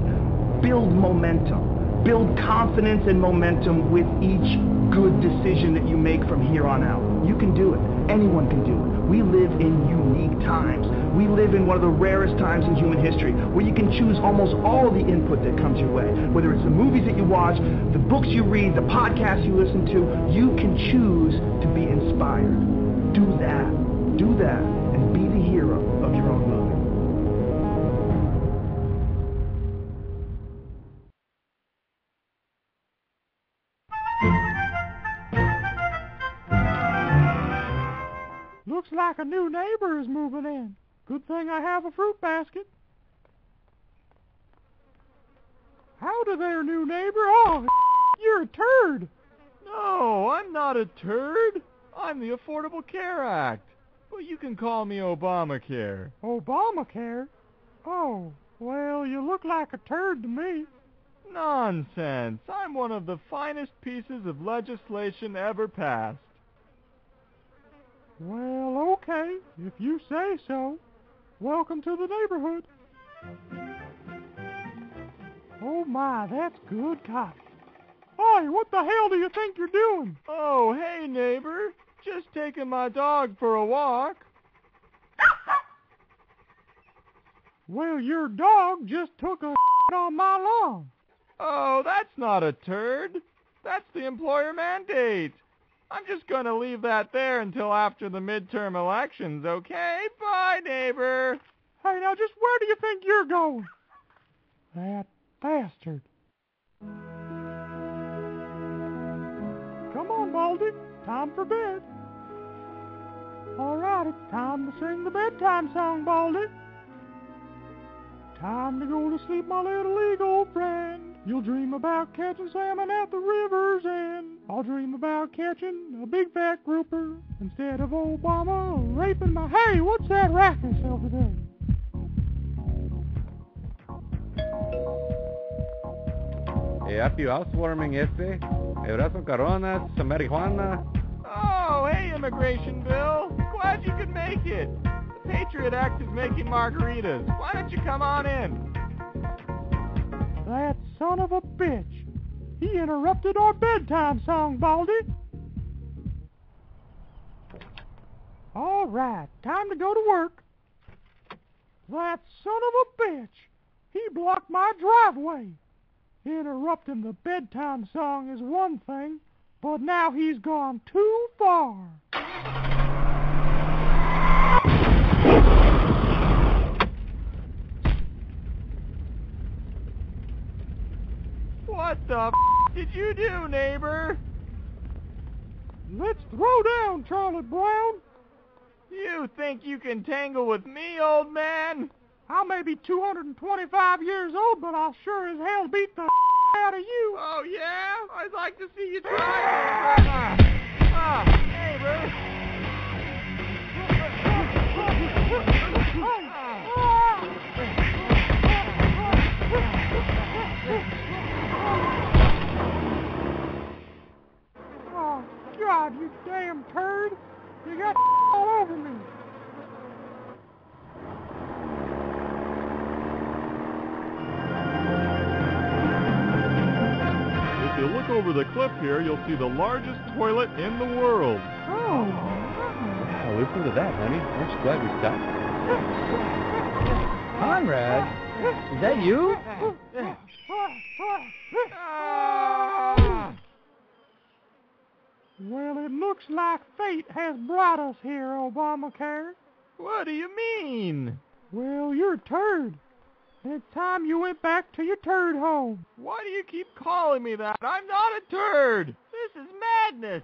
E: Build momentum. Build confidence and momentum with each good decision that you make from here on out. You can do it. Anyone can do it. We live in unique times. We live in one of the rarest times in human history where you can choose almost all of the input that comes your way. Whether it's the movies that you watch, the books you read, the podcasts you listen to, you can choose to be inspired. Do that. Do that and be the hero of your own movie.
F: Looks like a new neighbor is moving in. Good thing I have a fruit basket. Howdy there, new neighbor. Oh, you're a turd.
B: No, I'm not a turd. I'm the Affordable Care Act. But you can call me Obamacare.
F: Obamacare? Oh, well, you look like a turd to me.
B: Nonsense. I'm one of the finest pieces of legislation ever passed.
F: Well, okay, if you say so. Welcome to the neighborhood. Oh my, that's good coffee. Hey, what the hell do you think you're doing?
B: Oh, hey, neighbor. Just taking my dog for a walk.
F: Well, your dog just took a on my lawn.
B: Oh, that's not a turd. That's the employer mandate. I'm just going to leave that there until after the midterm elections, okay? Bye, neighbor.
F: Hey, now just where do you think you're going? That bastard. Come on, Baldy. Time for bed. All right, it's time to sing the bedtime song, Baldy. Time to go to sleep, my little eagle friend. You'll dream about catching salmon at the river's end. I'll dream about catching a big fat grouper instead of Obama raping my... Hey, what's that racket over there?
G: Happy housewarming ese. Abrazo coronas, marijuana.
B: Oh, hey, Immigration Bill. Glad you could make it. The Patriot Act is making margaritas. Why don't you come on in?
F: That son of a bitch. He interrupted our bedtime song, Baldy. All right, time to go to work. That son of a bitch. He blocked my driveway. Interrupting the bedtime song is one thing, but now he's gone too far.
B: What the did you do, neighbor?
F: Let's throw down, Charlie Brown.
B: You think you can tangle with me, old man?
F: I may be 225 years old, but I'll sure as hell beat the out of you.
B: Oh, yeah? I'd like to see you try, neighbor. Neighbor.
F: Oh, God, you damn turd. You got all over me.
B: If you look over the cliff here, you'll see the largest toilet in the world.
F: Oh,
G: Yeah, we've heard of that, honey. Aren't you glad we stopped?
A: Conrad, is that you?
F: Well, it looks like fate has brought us here, Obamacare.
B: What do you mean?
F: Well, you're a turd. It's time you went back to your turd home.
B: Why do you keep calling me that? I'm not a turd. This is madness.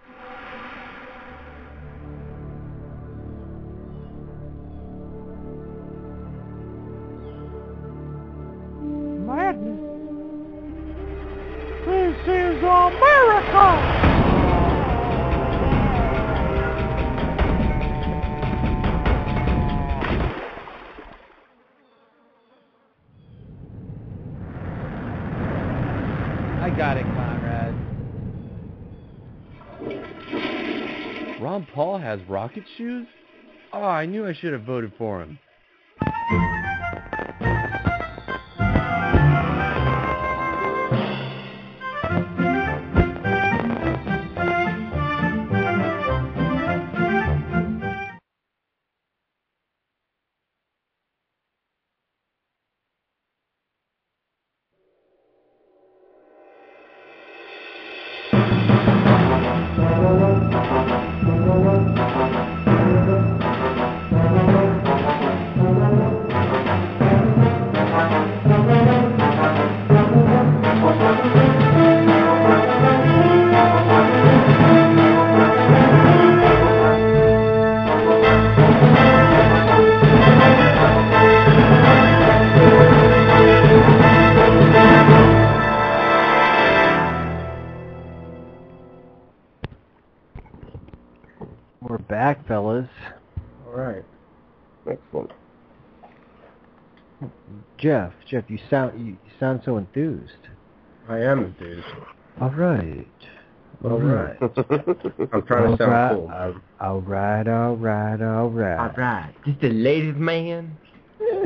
F: Madness. This is America!
A: I got it, Conrad.
G: Ron Paul has rocket shoes? Oh, I knew I should have voted for him.
A: We're back, fellas.
D: All right. Excellent.
A: Jeff, you sound so enthused.
C: I am enthused.
A: All right.
C: I'm trying to sound cool.
A: All right.
C: All right. Just the ladies' man.
A: Yeah,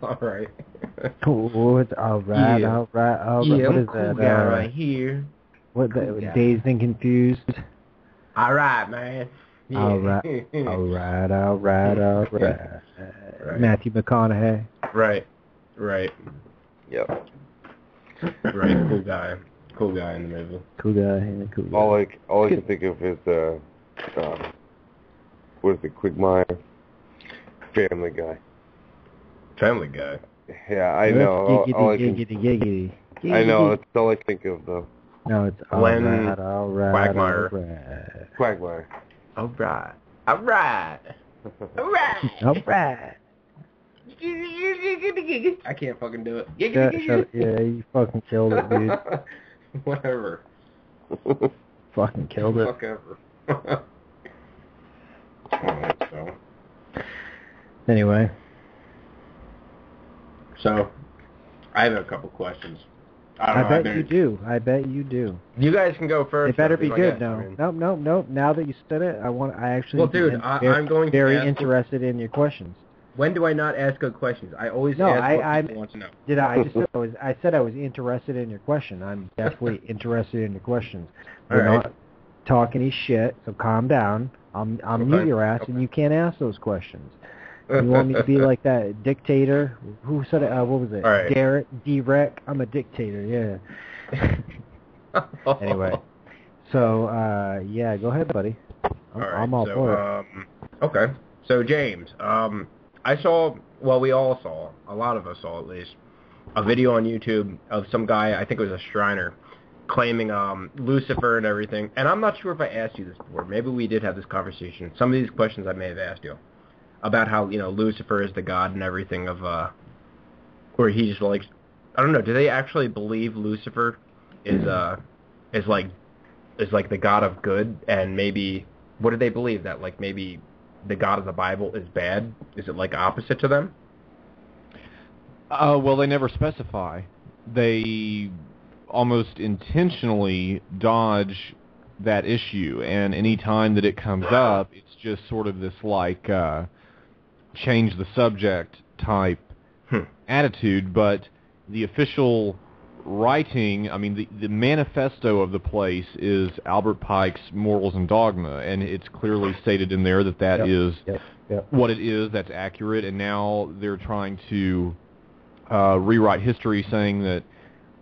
C: All right.
A: Cool. All right.
C: Yeah.
A: All right.
C: Yeah,
A: What
C: I'm
A: is
C: a cool
A: that?
C: guy right here.
A: What?
C: Cool guy.
A: Dazed and Confused.
C: All right, man. Yeah.
A: All right. All right. All right. All right.
C: Right.
A: Matthew McConaughey.
C: Right. Right.
D: Yep.
C: Right. Cool guy. Cool guy in the movie.
A: Cool guy. Yeah, cool guy.
D: All I can think of is what is it? Quagmire. Family Guy.
C: Family Guy.
D: Yeah, I know.
A: Giggity.
D: I know. That's all I think of, though.
A: No, it's all right. All right.
C: Quagmire.
A: All right.
D: Quagmire.
C: All right. All right. All right.
A: All right.
C: I can't fucking do it.
A: Shut, yeah, you fucking killed it, dude.
C: Whatever.
A: Fucking killed it.
C: Fuck ever. Alright, so.
A: Anyway.
C: So, I have a couple questions.
A: I bet you do.
C: You guys can go first.
A: It better be good. Nope. Now that you said it, I actually.
C: Well, dude, I'm going to
A: very
C: ask
A: interested in your questions.
C: When do I not ask good questions? I always
A: No,
C: ask what people want to know.
A: Did I? I said I was interested in your question. I'm definitely interested in your questions. We're not talking any shit, so calm down. I'll mute your ass, and you can't ask those questions. You want me to be like that dictator? Who said it? What was it?
C: All right.
A: Derek. I'm a dictator. Yeah. Anyway, so yeah, go ahead, buddy. I'm all for it.
C: Okay. So James, we all saw, a lot of us saw at least, a video on YouTube of some guy, I think it was a Shriner, claiming Lucifer and everything. And I'm not sure if I asked you this before. Maybe we did have this conversation. Some of these questions I may have asked you about how, Lucifer is the god and everything of, where he just like, I don't know, do they actually believe Lucifer is like the god of good, and maybe, what do they believe, that like maybe the God of the Bible is bad? Is it like opposite to them?
B: Well, they never specify. They almost intentionally dodge that issue, and any time that it comes up, it's just sort of this like change the subject type attitude. But the official writing, I mean, the manifesto of the place is Albert Pike's Morals and Dogma, and it's clearly stated in there that is what it is, that's accurate, and now they're trying to rewrite history, saying that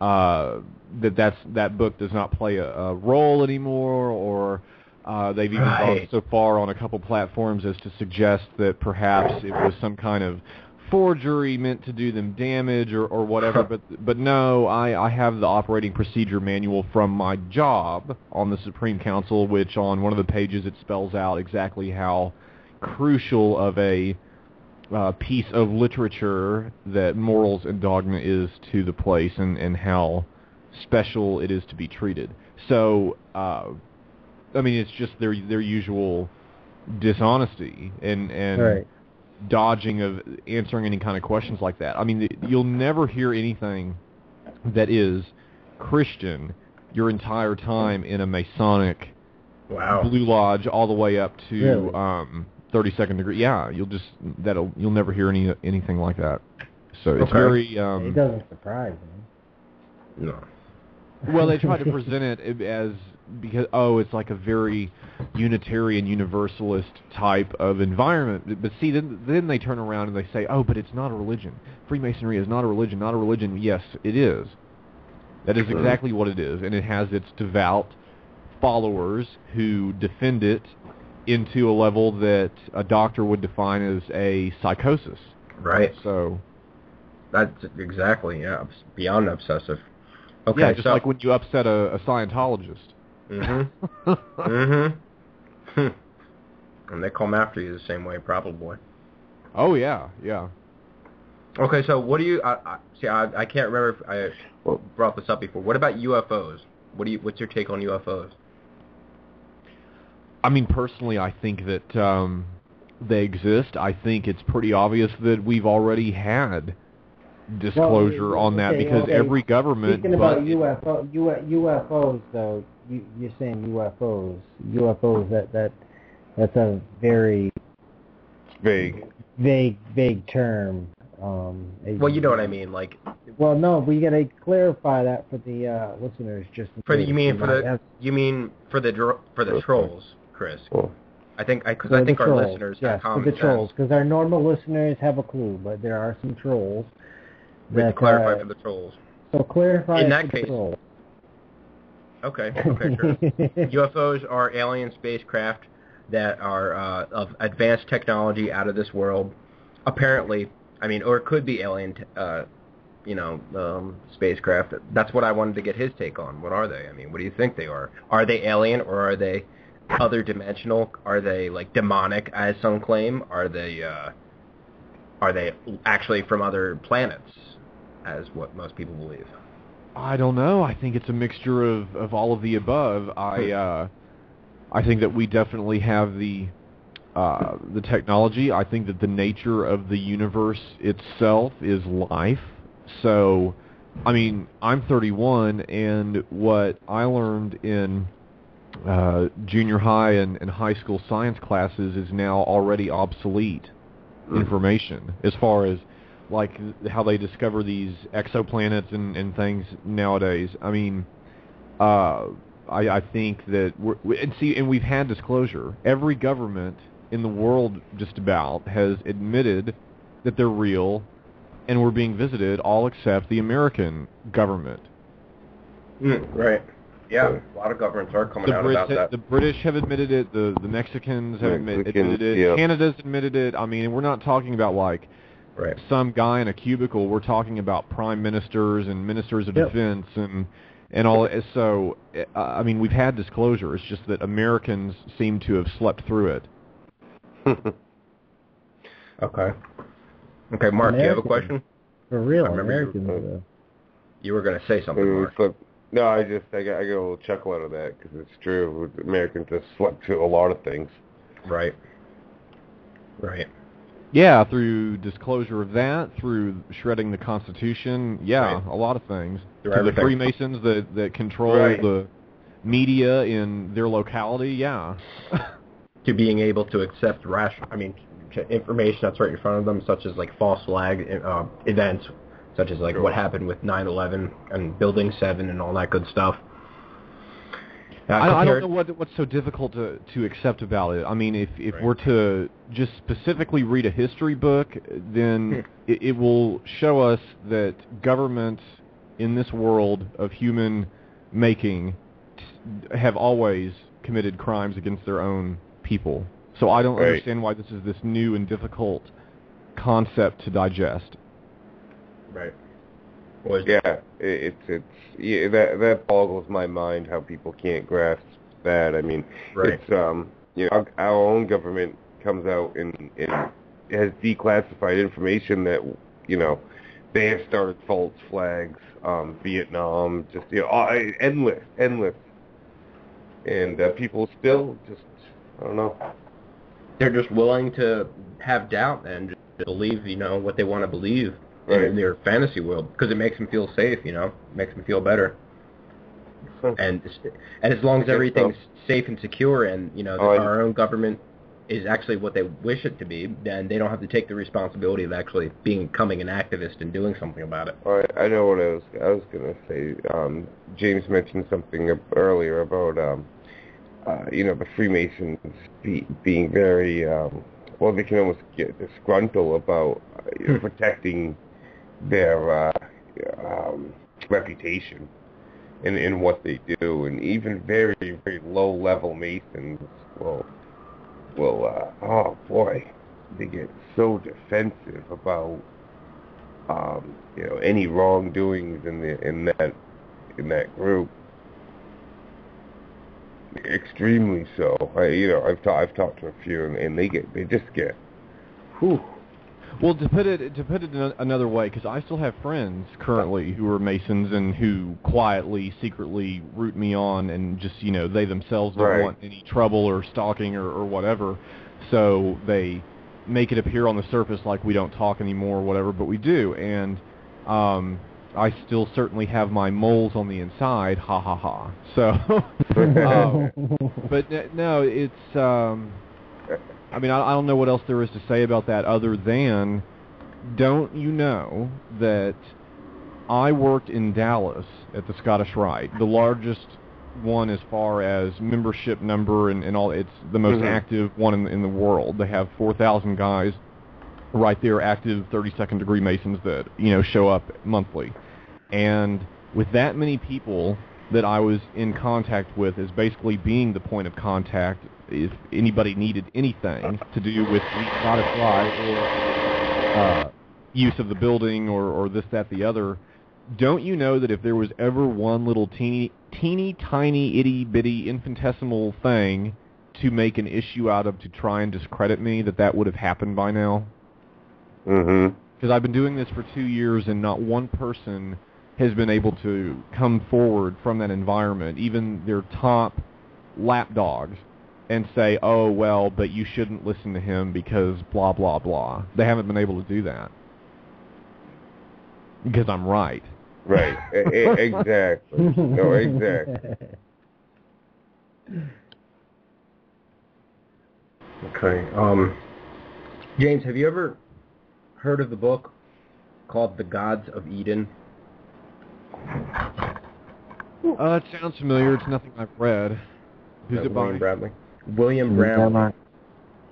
B: that book does not play a role anymore, or they've even gone so far on a couple platforms as to suggest that perhaps it was some kind of forgery meant to do them damage or whatever, but no, I have the operating procedure manual from my job on the Supreme Council, which on one of the pages it spells out exactly how crucial of a piece of literature that Morals and Dogma is to the place, and how special it is to be treated. So, I mean, it's just their usual dishonesty and dodging of answering any kind of questions like that. I mean, you'll never hear anything that is Christian your entire time in a Masonic Blue Lodge all the way up to 32nd degree. Yeah, you'll never hear anything like that. So it's very
A: it doesn't surprise me.
C: No.
B: Well, they try to present it as because it's like a very Unitarian Universalist type of environment. But see, then they turn around and they say, but it's not a religion. Freemasonry is not a religion. Not a religion. Yes, it is. That is exactly what it is, and it has its devout followers who defend it into a level that a doctor would define as a psychosis.
C: Right.
B: So
C: that's exactly beyond obsessive. Okay,
B: yeah, just like when you upset a Scientologist.
C: Mm-hmm. Mm-hmm. And they come after you the same way, probably.
B: Oh, yeah.
C: Okay, so what do you... I can't remember if I brought this up before. What about UFOs? What's your take on UFOs?
B: I mean, personally, I think that they exist. I think it's pretty obvious that we've already had disclosure on that, because every government...
A: Speaking about UFOs, though, you're saying UFOs. UFOs, that's a very...
D: vague.
A: vague term.
C: Well, you know what I mean, like.
A: Well, no, we got to clarify that for the listeners. Just
C: you mean for the trolls, Chris?
D: Well,
C: I think our listeners have common
A: for the trolls, because our normal listeners have a clue, but there are some trolls.
C: We have to clarify for the trolls.
A: So clarify
C: in that
A: for
C: case.
A: The trolls.
C: Okay, sure. UFOs are alien spacecraft that are of advanced technology out of this world. Apparently, or it could be alien, spacecraft. That's what I wanted to get his take on. What are they? What do you think they are? Are they alien, or are they other dimensional? Are they like demonic, as some claim? Are they actually from other planets, as what most people believe?
B: I don't know. I think it's a mixture of all of the above. I think that we definitely have the technology. I think that the nature of the universe itself is life. So, I'm 31, and what I learned in junior high and high school science classes is now already obsolete information, as far as like how they discover these exoplanets and things nowadays. I think that we've had disclosure. Every government in the world just about has admitted that they're real and we're being visited, all except the American government.
C: Right. Yeah, a lot of governments are coming out about that.
B: The British have admitted it. The Mexicans have admitted it. Yeah. Canada's admitted it. We're not talking about like some guy in a cubicle. We're talking about prime ministers and ministers of defense and all. So, we've had disclosure. It's just that Americans seem to have slept through it.
C: Okay, Mark, do you have a question?
A: For real, Americans.
C: You were going to say something, Mark.
D: No, I got a little chuckle out of that because it's true. Americans have slept through a lot of things.
C: Right.
B: Yeah, through disclosure of that, through shredding the Constitution, a lot of things. To the Freemasons that control the media in their locality,
C: To being able to accept information that's right in front of them, such as like false flag events, such as like what happened with 9/11 and Building 7 and all that good stuff.
B: I don't know what's so difficult to accept about it. If we're to just specifically read a history book, then it will show us that governments in this world of human making have always committed crimes against their own people. So I don't understand why this is this new and difficult concept to digest. Right.
D: That boggles my mind how people can't grasp that. It's our own government comes out and has declassified information that they have started false flags, Vietnam, just endless, and people still just I don't know.
C: They're just willing to have doubt and just believe what they want to believe. In their fantasy world, because it makes them feel safe, makes them feel better. And as long as everything's safe and secure, and our own government is actually what they wish it to be, then they don't have to take the responsibility of actually becoming an activist and doing something about it.
D: I know what I was going to say. James mentioned something earlier about the Freemasons being very they can almost get disgruntled about protecting their reputation in what they do, and even very, very low-level Masons will they get so defensive about any wrongdoings in that group. Extremely so. I've talked to a few, and they just get. Whew.
B: Well, to put it another way, because I still have friends currently who are Masons and who quietly, secretly root me on, and just they themselves don't want any trouble or stalking or whatever, so they make it appear on the surface like we don't talk anymore or whatever, but we do, and I still certainly have my moles on the inside, ha ha ha. So, but no, it's I mean, I don't know what else there is to say about that other than, don't you know that I worked in Dallas at the Scottish Rite, the largest one as far as membership number and all. It's the most active one in the world. They have 4,000 guys right there, active 32nd degree Masons that, show up monthly. And with that many people that I was in contact with as basically being the point of contact if anybody needed anything to do with the Scottish Rite or use of the building or this, that, the other, don't you know that if there was ever one little teeny tiny itty-bitty infinitesimal thing to make an issue out of to try and discredit me, that would have happened by now?
D: Mm-hmm.
B: Because I've been doing this for 2 years and not one person has been able to come forward from that environment, even their top lapdogs, and say, oh, well, but you shouldn't listen to him because blah, blah, blah. They haven't been able to do that. Because I'm right.
D: Right. Exactly. No, exactly.
C: Okay. James, have you ever heard of the book called The Gods of Eden?
B: It sounds familiar. It's nothing I've read. Who's it by?
C: William Bradley. William Bradley.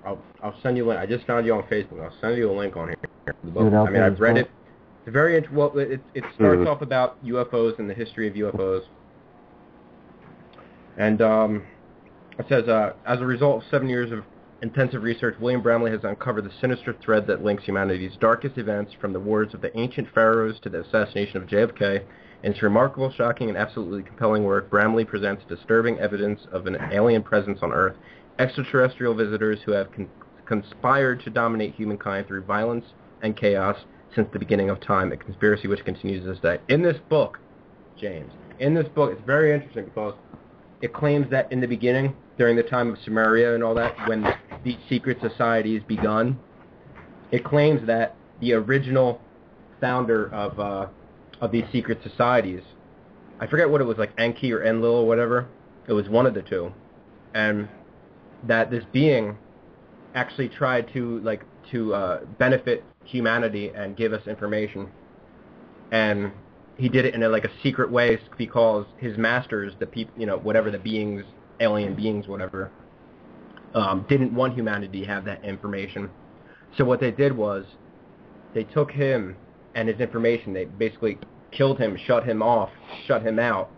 C: I'll send you a link. I just found you on Facebook. I'll send you a link on here. The book. I mean, I've read it. It's very well. It starts off about UFOs and the history of UFOs, and it says as a result of 7 years of intensive research, William Bramley has uncovered the sinister thread that links humanity's darkest events, from the wars of the ancient pharaohs to the assassination of JFK. In its remarkable, shocking, and absolutely compelling work, Bramley presents disturbing evidence of an alien presence on Earth, extraterrestrial visitors who have conspired to dominate humankind through violence and chaos since the beginning of time, a conspiracy which continues this day. In this book, James, it's very interesting because it claims that in the beginning, during the time of Sumeria and all that, when these secret societies begun, it claims that the original founder of these secret societies, I forget what it was, like Enki or Enlil or whatever, it was one of the two, and that this being actually tried to benefit humanity and give us information, and he did it in a secret way because his masters, the people, whatever the beings, alien beings, whatever, didn't want humanity to have that information. So what they did was they took him and his information, they basically killed him, shut him out,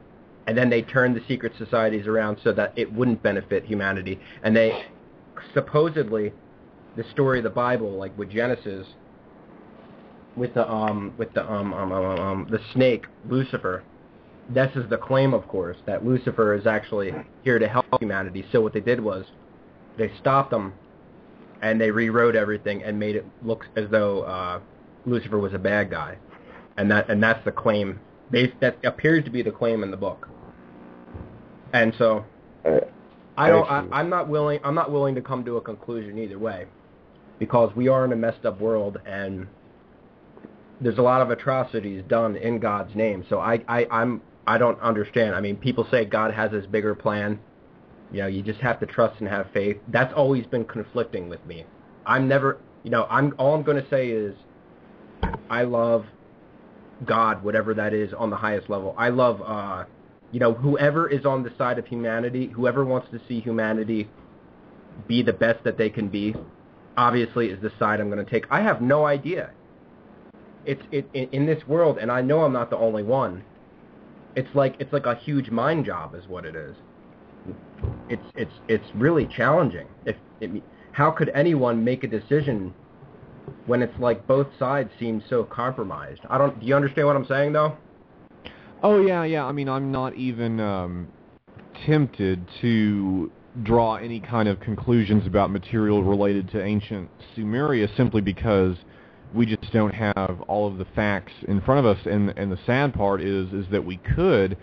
C: and then they turned the secret societies around so that it wouldn't benefit humanity. And they supposedly, the story of the Bible, like with Genesis, with the snake Lucifer, this is the claim, of course, that Lucifer is actually here to help humanity. So what they did was they stopped him and they rewrote everything and made it look as though Lucifer was a bad guy, and that's the claim. That appears to be the claim in the book. And so I'm not willing to come to a conclusion either way, because we are in a messed up world and there's a lot of atrocities done in God's name. So I don't understand. I mean, people say God has this bigger plan. You just have to trust and have faith. That's always been conflicting with me. All I'm going to say is I love God, whatever that is, on the highest level. I love, whoever is on the side of humanity, whoever wants to see humanity be the best that they can be, obviously is the side I'm going to take. I have no idea. In this world, and I know I'm not the only one. It's like a huge mind job, is what it is. It's really challenging. How could anyone make a decision when it's like both sides seem so compromised? Do you understand what I'm saying, though?
B: Oh, yeah. I mean, I'm not even tempted to draw any kind of conclusions about material related to ancient Sumeria simply because we just don't have all of the facts in front of us. And the sad part is that we could,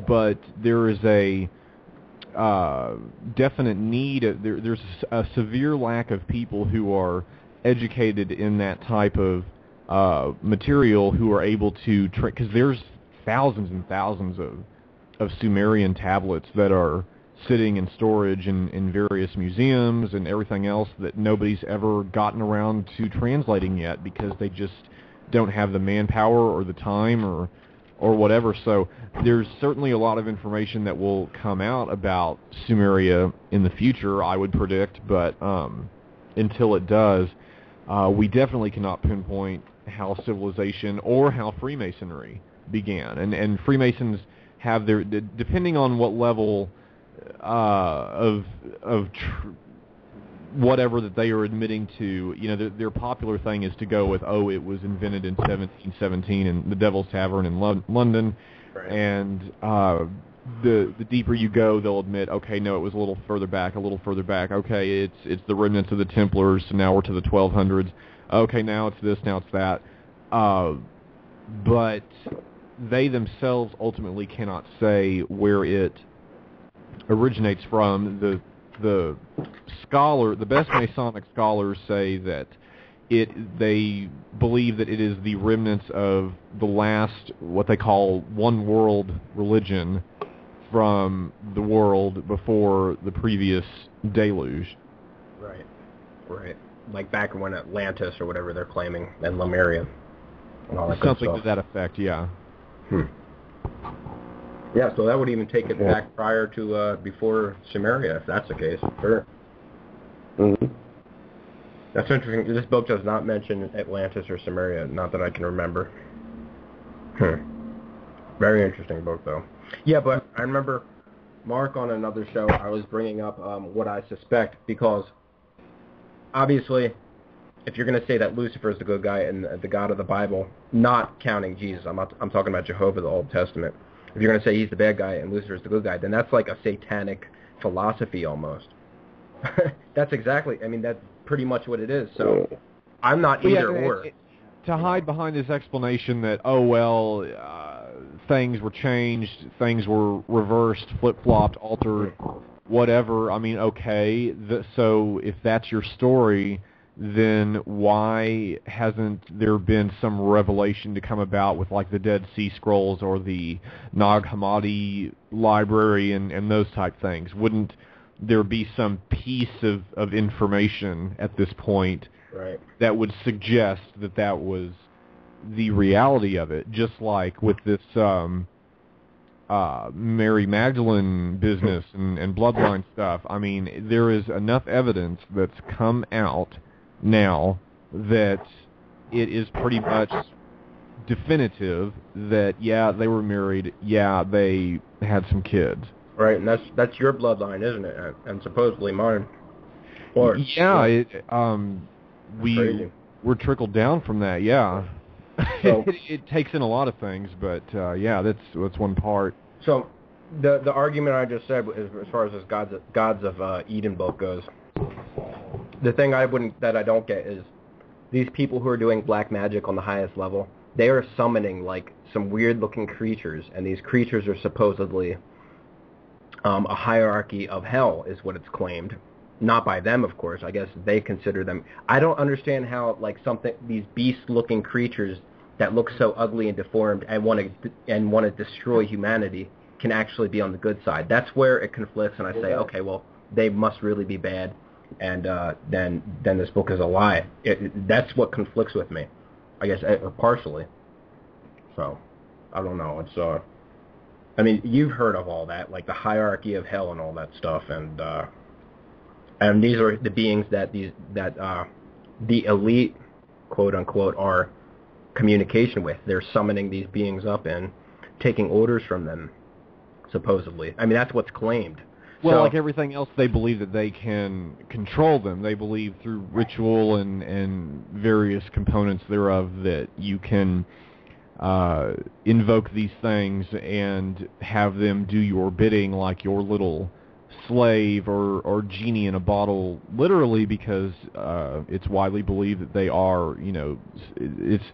B: but there is a definite need. There's a severe lack of people who are educated in that type of material who are able to because there's thousands and thousands of Sumerian tablets that are sitting in storage in various museums and everything else that nobody's ever gotten around to translating yet because they just don't have the manpower or the time or whatever. So there's certainly a lot of information that will come out about Sumeria in the future, I would predict, but until it does, we definitely cannot pinpoint how civilization or how Freemasonry began. And Freemasons have their, depending on what level of whatever that they are admitting to, you know, their popular thing is to go with, oh, it was invented in 1717 in the Devil's Tavern in London, right. And the deeper you go, they'll admit, okay, no, it was a little further back. Okay, it's the remnants of the Templars, so now we're to the 1200s. Okay, now it's this, now it's that. But they themselves ultimately cannot say where it originates from. The best Masonic scholars say that they believe that it is the remnants of the last, what they call one world religion from the world before the previous deluge.
C: Right. Like back when Atlantis or whatever they're claiming, and Lemuria, and all that
B: something
C: good
B: to that effect, yeah.
C: Yeah, so that would even take it back prior to before Sumeria, if that's the case. Sure.
D: Mm-hmm.
C: That's interesting. This book does not mention Atlantis or Sumeria, not that I can remember. Very interesting book, though. Yeah, but I remember Mark on another show, I was bringing up what I suspect, because obviously, if you're going to say that Lucifer is the good guy and the God of the Bible, not counting Jesus, I'm talking about Jehovah, the Old Testament. If you're going to say he's the bad guy and Lucifer is the good guy, then that's like a satanic philosophy almost. That's pretty much what it is. So I'm not either or.
B: To hide behind this explanation that, oh, well, things were changed, things were reversed, flip-flopped, altered, whatever, I mean, okay, so if that's your story, then why hasn't there been some revelation to come about with, like, the Dead Sea Scrolls or the Nag Hammadi library and those type things? Wouldn't there be some piece of information at this point that would suggest that was the reality of it? Just like with this Mary Magdalene business and bloodline stuff. I mean, there is enough evidence that's come out now that it is pretty much definitive that, yeah, they were married, yeah, they had some kids.
C: Right, and that's your bloodline, isn't it? And supposedly mine.
B: Yeah, we're trickled down from that, yeah. So, it takes in a lot of things, but yeah, that's one part.
C: So the argument I just said, as far as this Gods of Eden book goes, the thing that I don't get is these people who are doing black magic on the highest level, they are summoning like some weird looking creatures, and these creatures are supposedly a hierarchy of hell, is what it's claimed. Not by them, of course. I guess they consider them. I don't understand how these beast-looking creatures that look so ugly and deformed and want to destroy humanity can actually be on the good side. That's where it conflicts, and I say, okay, well, they must really be bad, and then this book is a lie. That's what conflicts with me, I guess, partially. So, I don't know. It's I mean, you've heard of all that, like the hierarchy of hell and all that stuff, and these are the beings that the elite, quote unquote, are communication with. They're summoning these beings up and taking orders from them, supposedly. I mean, that's what's claimed.
B: Well, like everything else, they believe that they can control them. They believe through ritual and various components thereof that you can invoke these things and have them do your bidding like your little slave or genie in a bottle, literally, because it's widely believed that they are, it's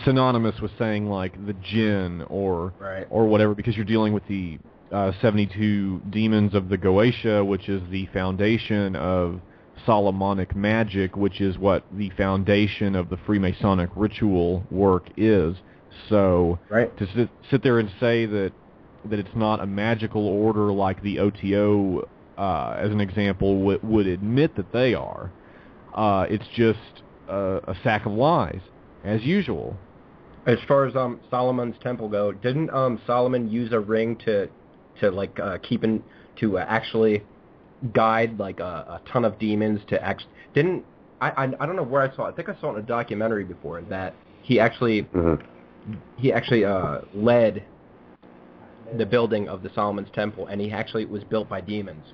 B: synonymous with saying like the jinn or whatever, because you're dealing with the 72 demons of the Goetia, which is the foundation of Solomonic magic, which is what the foundation of the Freemasonic ritual work is. So to sit there and say that that it's not a magical order like the OTO, as an example, would admit that they are. It's just a sack of lies, as usual.
C: As far as Solomon's temple go, didn't Solomon use a ring to actually guide like a ton of demons to I don't know where I saw it. I think I saw it in a documentary before that he actually led the building of the Solomon's temple, and he actually was built by demons.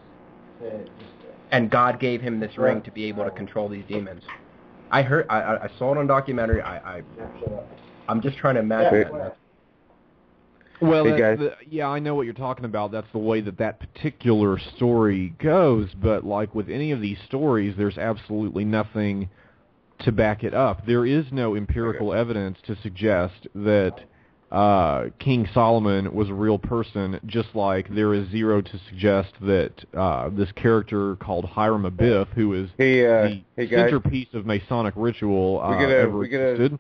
C: And God gave him this ring to be able to control these demons. I saw it on documentary. I'm just trying to imagine that.
B: Well, yeah, I know what you're talking about. That's the way that particular story goes. But like with any of these stories, there's absolutely nothing to back it up. There is no empirical evidence to suggest that King Solomon was a real person, just like there is zero to suggest that this character called Hiram Abiff, who is the centerpiece of Masonic ritual, ever existed.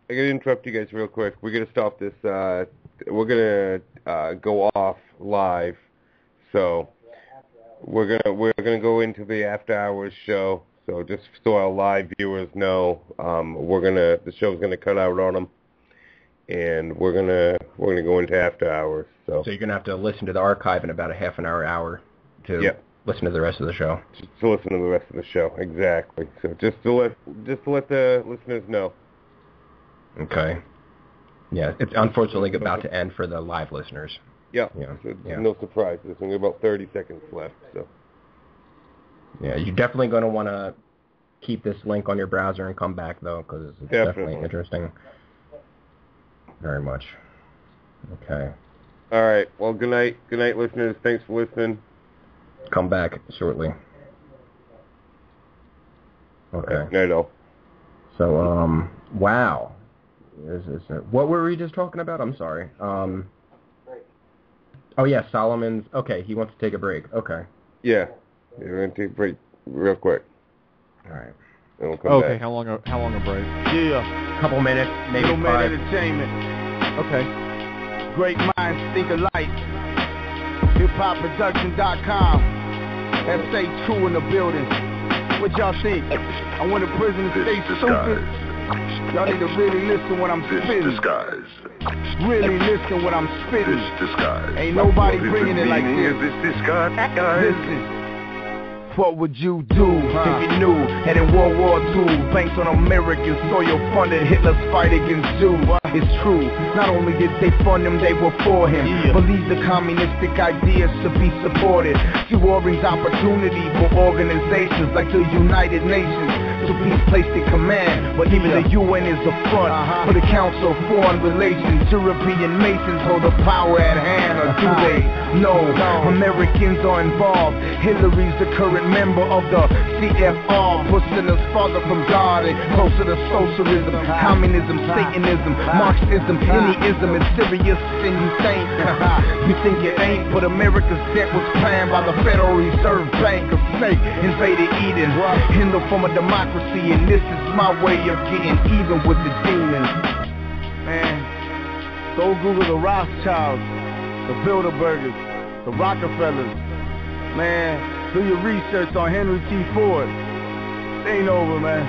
D: I gotta interrupt you guys real quick. We're gonna stop this. We're gonna go off live, so we're gonna go into the after hours show. So just so our live viewers know, the show's gonna cut out on them, and we're gonna go into after hours. So
C: you're gonna have to listen to the archive in about a half an hour to listen to the rest of the show.
D: Just to listen to the rest of the show, exactly. So just to let the listeners know.
C: Okay. Yeah, it's unfortunately about to end for the live listeners.
D: Yeah. So no surprise. There's only about 30 seconds left. So.
C: Yeah, you're definitely going to want to keep this link on your browser and come back, though, because it's definitely interesting. Very much. Okay.
D: All right. Well, good night. Good night, listeners. Thanks for listening.
C: Come back shortly. Okay.
D: Night all.
C: So, wow. What were we just talking about? I'm sorry. Oh, yeah, Solomon's... Okay, he wants to take a break. Okay.
D: Yeah. We're going to take a break real quick.
C: All right.
D: And we'll come back.
B: How long a break?
E: Yeah.
C: A couple minutes, maybe 5.
E: Middleman Entertainment.
B: Okay.
E: Great minds think alike. HipHopProduction.com. SA2 in the building. What y'all think? I went to prison to stay stupid. Y'all need to really listen when I'm spitting. Really listen when I'm spitting. Ain't nobody bringing it like this. Listen. What would you do if you knew that in World War II, banks on American soil funded Hitler's fight against Jews? It's true. Not only did they fund him, they were for him. Believe the communistic ideas should be supported. See, war brings opportunity for organizations like the United Nations to be placed in command. But even the UN is a front for the Council of Foreign Relations. European Masons hold the power at hand, or do they? No, Americans are involved. Hillary's the current member of the CFR, pushing us farther from God and closer to socialism, communism, Satanism, Marxism, anyism. It's serious and you think it ain't, but America's debt was planned by the Federal Reserve Bank. A snake invaded Eden in the form of democracy, and this is my way of getting even with the demons. Man, go Google the Rothschilds, the Bilderbergers, the Rockefellers. Man, do your research on Henry T. Ford. It ain't over, man.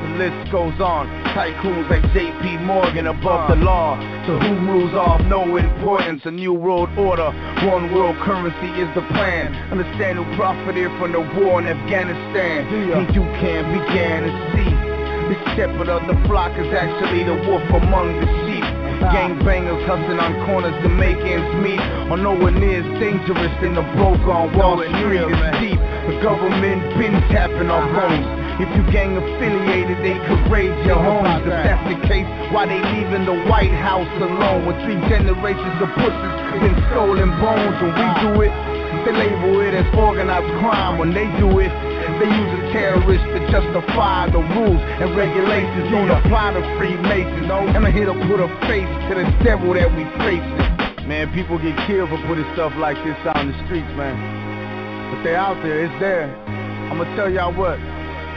E: The list goes on. Tycoons like J.P. Morgan above the law. To whom rules are of no importance. A new world order. One world currency is the plan. Understand who profited from the war in Afghanistan. And you can begin to see the shepherd of the flock is actually the wolf among the sheep. Gangbangers hustling on corners to make ends meet. Or nowhere near as dangerous than the broke on Wall Street is deep. The government been tapping our phones. If you gang affiliated, they could raid your homes. If that's the case, why they leaving the White House alone? With 3 generations of pussies been stolen bones. When we do it, they label it as organized crime. When they do it, they use a terrorist to justify the rules and regulations don't apply to Freemasons. And I'm here to put a face to the devil that we facing. Man, people get killed for putting stuff like this out in the streets, man. But they're out there, it's there. I'm gonna tell y'all what.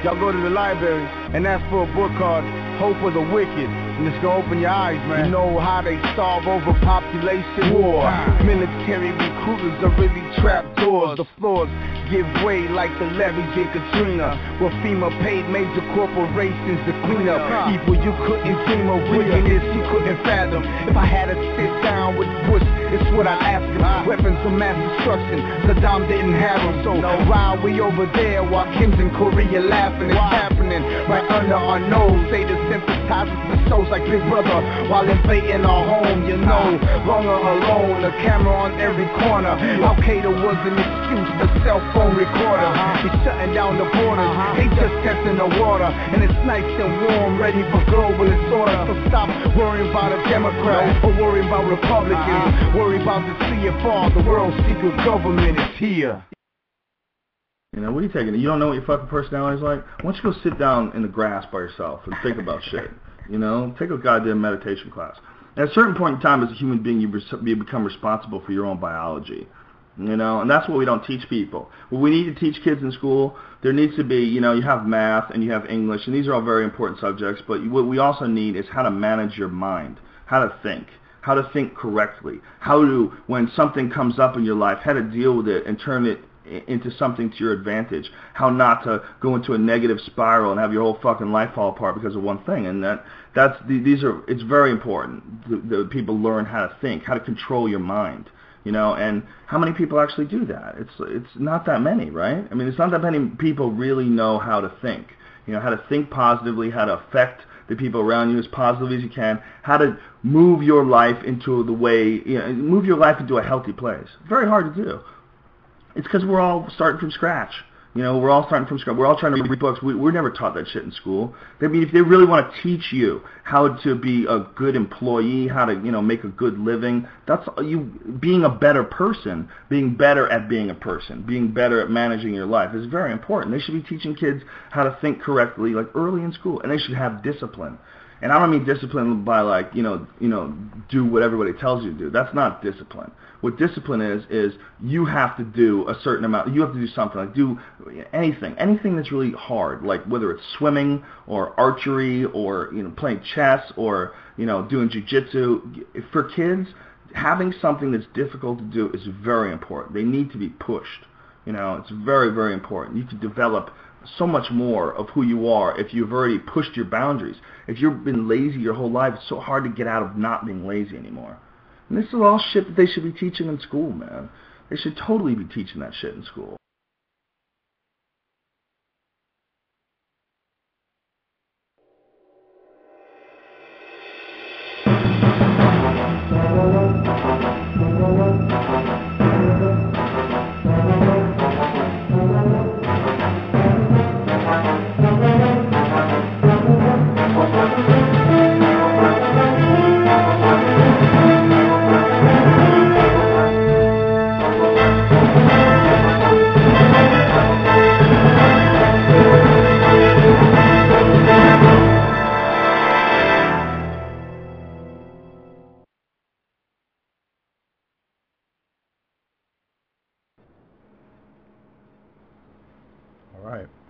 E: Y'all go to the library and ask for a book called Hope of the Wicked. And it's gonna open your eyes, man. You know how they solve overpopulation? War. Military recruiters are really trapdoors. The floors give way like the levees in Katrina. Where FEMA paid major corporations to clean up evil you couldn't dream of, wickedness you couldn't fathom. If I had to sit down with Bush, it's what I'd ask him. Weapons of mass destruction, Saddam didn't have them. So while we over there, while Kim's in Korea laughing, it's happening right under our nose. Say the sympathizers with shows like Big Brother while invading our home, you know. Longer alone, a camera on every corner. Al-Qaeda was an excuse, the cell phone recorder. He's shutting down the borders, they just testing the water. And it's nice and warm, ready for globalist order. So stop worrying about a Democrat or worrying about Republicans. Worry about the CFR, the world's secret government is here.
H: You know, what are you taking? You don't know what your fucking personality is like? Why don't you go sit down in the grass by yourself and think about shit? You know, take a goddamn meditation class. At a certain point in time as a human being, you become responsible for your own biology. You know, and that's what we don't teach people. What we need to teach kids in school, there needs to be, you know, you have math and you have English, and these are all very important subjects, but what we also need is how to manage your mind, how to think correctly, how to, when something comes up in your life, how to deal with it and turn it into something to your advantage, how not to go into a negative spiral and have your whole fucking life fall apart because of one thing. And it's very important that people learn how to think, how to control your mind. You know, and how many people actually do that? It's not that many, right? I mean, it's not that many people really know how to think. You know, how to think positively, how to affect the people around you as positively as you can, how to move your life into the way, you know, move your life into a healthy place. Very hard to do. It's because we're all starting from scratch. You know, we're all starting from scratch. We're all trying to read books. We're never taught that shit in school. I mean, if they really want to teach you how to be a good employee, how to, you know, make a good living, that's you being a better person, being better at being a person, being better at managing your life is very important. They should be teaching kids how to think correctly, like early in school, and they should have discipline. And I don't mean discipline by like, you know, do what everybody tells you to do. That's not discipline. What discipline is you have to do a certain amount. You have to do something, like do anything that's really hard, like whether it's swimming or archery or, you know, playing chess or, you know, doing jiu-jitsu. For kids, having something that's difficult to do is very important. They need to be pushed. You know, it's very, very important. You can develop so much more of who you are if you've already pushed your boundaries. If you've been lazy your whole life, it's so hard to get out of not being lazy anymore. And this is all shit that they should be teaching in school, man. They should totally be teaching that shit in school.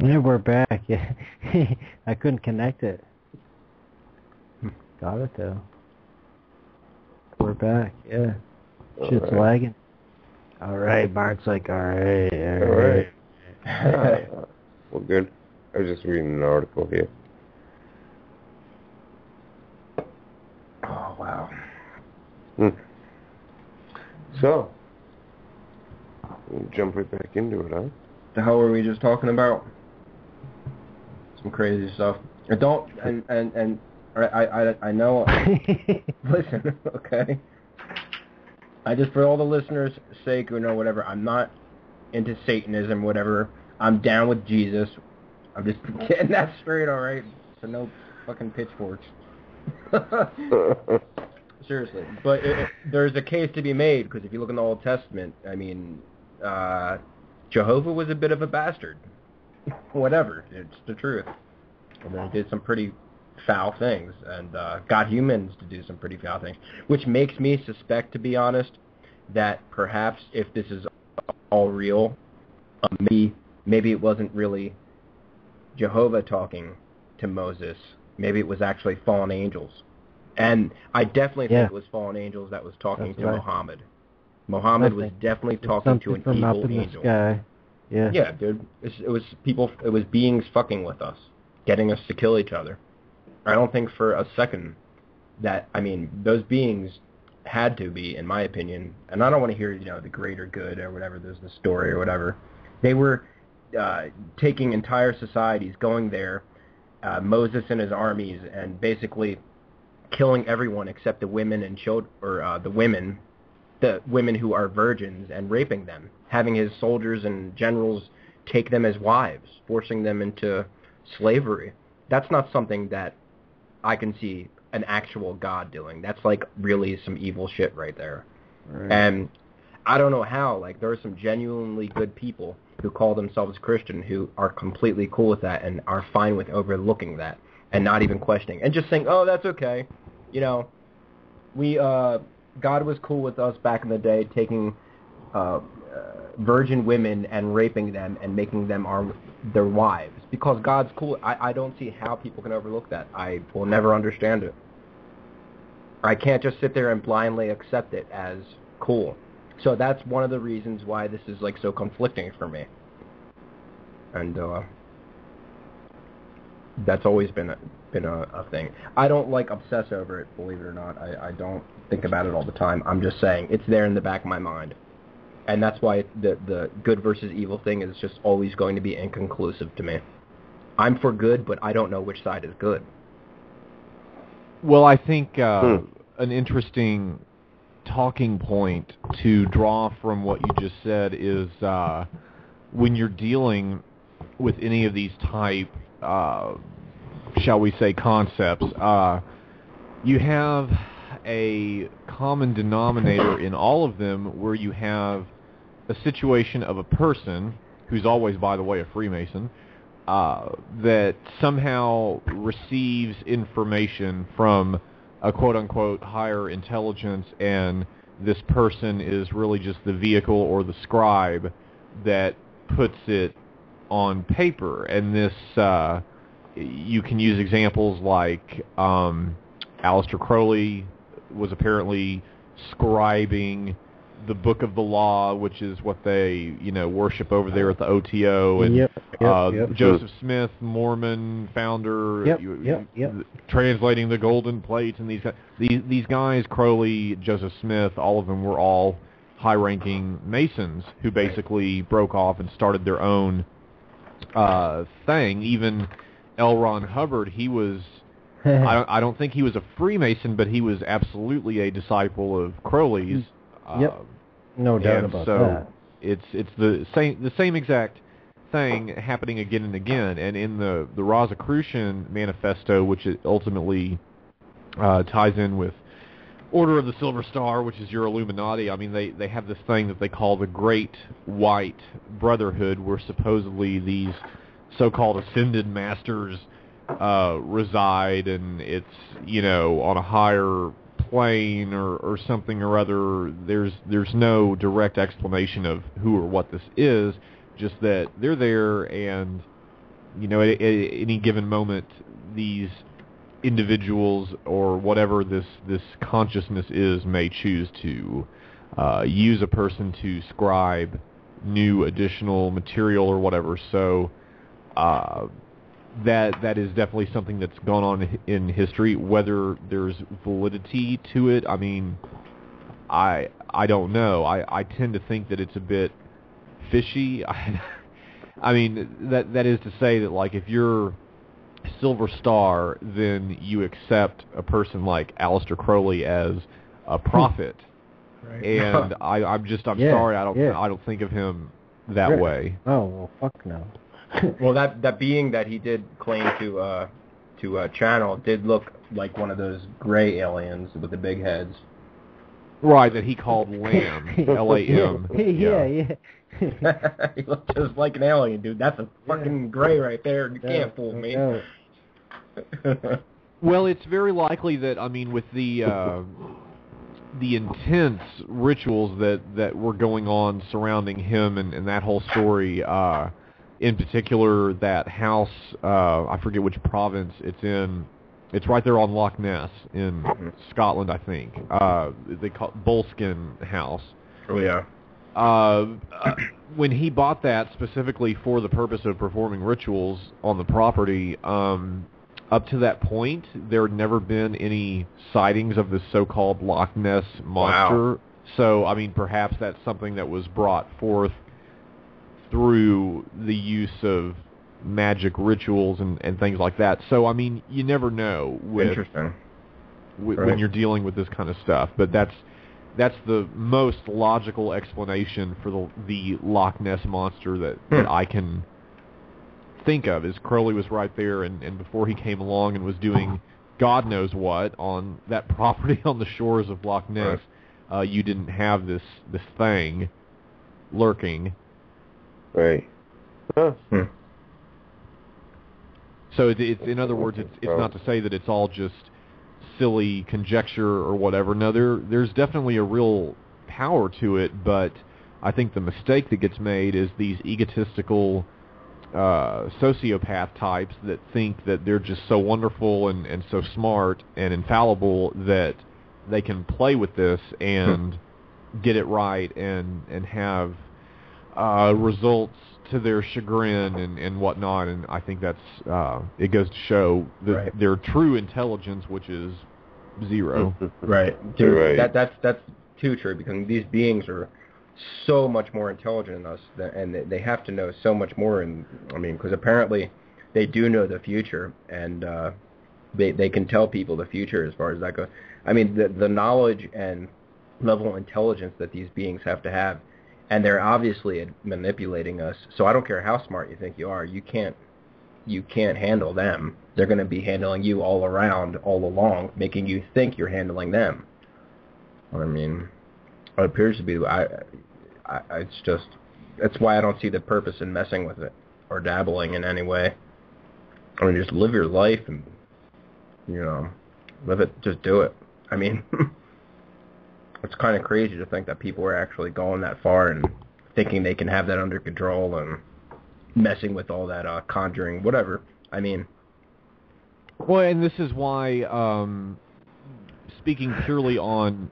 A: Yeah, we're back. Yeah. I couldn't connect it. Got it though. We're back. Yeah. Shit's lagging. All right. Mark's like, all right.
D: Well, good. I was just reading an article here.
C: Oh, wow.
D: So, we'll jump right back into it, huh?
C: The hell were we just talking about? Some crazy stuff. I know. Listen, okay. I just, for all the listeners' sake, or whatever, I'm not into Satanism, whatever. I'm down with Jesus. I'm just getting that straight, all right? So no fucking pitchforks. Seriously. But there's a case to be made, because if you look in the Old Testament, I mean, Jehovah was a bit of a bastard. Whatever. It's the truth. And then he did some pretty foul things, and got humans to do some pretty foul things, which makes me suspect, to be honest, that perhaps if this is all real, maybe it wasn't really Jehovah talking to Moses. Maybe it was actually fallen angels And I definitely think it was fallen angels that was talking to Muhammad. Muhammad was definitely talking to an
A: from
C: evil
A: up in
C: angel.
A: The sky. Yeah.
C: Yeah, dude. It was people. It was beings fucking with us, getting us to kill each other. I don't think for a second that, I mean, those beings had to be, in my opinion, and I don't want to hear, the greater good or whatever, there's the story or whatever. They were taking entire societies, going there, Moses and his armies, and basically killing everyone except the women and children, or the women who are virgins, and raping them, having his soldiers and generals take them as wives, forcing them into slavery. That's not something that I can see an actual God doing. That's like really some evil shit right there. Right. And I don't know how, like, there are some genuinely good people who call themselves Christian who are completely cool with that and are fine with overlooking that and not even questioning and just saying, oh, that's okay. God was cool with us back in the day, taking virgin women and raping them and making them their wives. Because God's cool. I don't see how people can overlook that. I will never understand it. I can't just sit there and blindly accept it as cool. So that's one of the reasons why this is like so conflicting for me. And that's always been a thing. I don't like obsess over it, believe it or not. I don't think about it all the time. I'm just saying it's there in the back of my mind. And that's why the good versus evil thing is just always going to be inconclusive to me. I'm for good, but I don't know which side is good.
B: Well, I think an interesting talking point to draw from what you just said is when you're dealing with any of these type, shall we say, concepts, you have a common denominator in all of them where you have a situation of a person, who's always, by the way, a Freemason, that somehow receives information from a quote-unquote higher intelligence, and this person is really just the vehicle or the scribe that puts it on paper. And this, you can use examples like Aleister Crowley was apparently scribing the Book of the Law, which is what they, worship over there at the OTO, and Joseph Smith, Mormon founder, translating the golden plates, and these guys, Crowley, Joseph Smith, all of them were all high-ranking Masons who basically broke off and started their own thing. Even L. Ron Hubbard, he was, I don't think he was a Freemason, but he was absolutely a disciple of Crowley's.
A: No doubt about that.
B: It's the same exact thing happening again and again. And in the Rosicrucian Manifesto, which it ultimately ties in with Order of the Silver Star, which is your Illuminati, I mean, they have this thing that they call the Great White Brotherhood, where supposedly these so-called ascended masters reside, and it's, on a higher plane or something or other. There's no direct explanation of who or what this is, just that they're there, and at any given moment these individuals or whatever this consciousness is may choose to use a person to scribe new additional material or whatever. So that is definitely something that's gone on in history. Whether there's validity to it, I mean, I don't know. I tend to think that it's a bit fishy. I mean, that is to say that, like, if you're Silver Star, then you accept a person like Aleister Crowley as a prophet. Right. And I'm sorry, I don't think of him that way.
A: Oh, well, fuck no.
C: Well, that being that he did claim to channel did look like one of those gray aliens with the big heads.
B: Right, that he called Lamb, L-A-M.
A: Yeah.
C: He looked just like an alien, dude. That's a fucking gray right there. You can't fool me.
B: Well, it's very likely that, I mean, with the intense rituals that were going on surrounding him and that whole story, in particular, that house, I forget which province it's in, It's right there on Loch Ness in Scotland, I think. They call it Bullskin House.
C: Oh, yeah.
B: When he bought that specifically for the purpose of performing rituals on the property, up to that point, there had never been any sightings of this so-called Loch Ness monster.
C: Wow.
B: So, I mean, perhaps that's something that was brought forth through the use of magic rituals and things like that. So, I mean, you never know
C: Interesting.
B: When you're dealing with this kind of stuff. But that's the most logical explanation for the Loch Ness monster that I can think of. Is Crowley was right there, and before he came along and was doing God knows what on that property on the shores of Loch Ness, you didn't have this thing lurking.
D: Right. Huh.
B: So it's in other words, it's not to say that it's all just silly conjecture or whatever. No, there's definitely a real power to it, but I think the mistake that gets made is these egotistical sociopath types that think that they're just so wonderful and so smart and infallible that they can play with this and get it right and have results to their chagrin and whatnot. And I think that's it goes to show that their true intelligence, which is zero.
C: Right. Dude, that's too true, because these beings are so much more intelligent than us, and they have to know so much more. And I mean, because apparently they do know the future, and they can tell people the future as far as that goes. I mean, the knowledge and level of intelligence that these beings have to have, and they're obviously manipulating us. So I don't care how smart you think you are, you can't handle them. They're going to be handling you all around, all along, making you think you're handling them. I mean, it appears to be. It's just, that's why I don't see the purpose in messing with it or dabbling in any way. I mean, just live your life and, live it. Just do it. I mean, it's kind of crazy to think that people are actually going that far and thinking they can have that under control and messing with all that conjuring, whatever. I mean,
B: well, and this is why, speaking purely on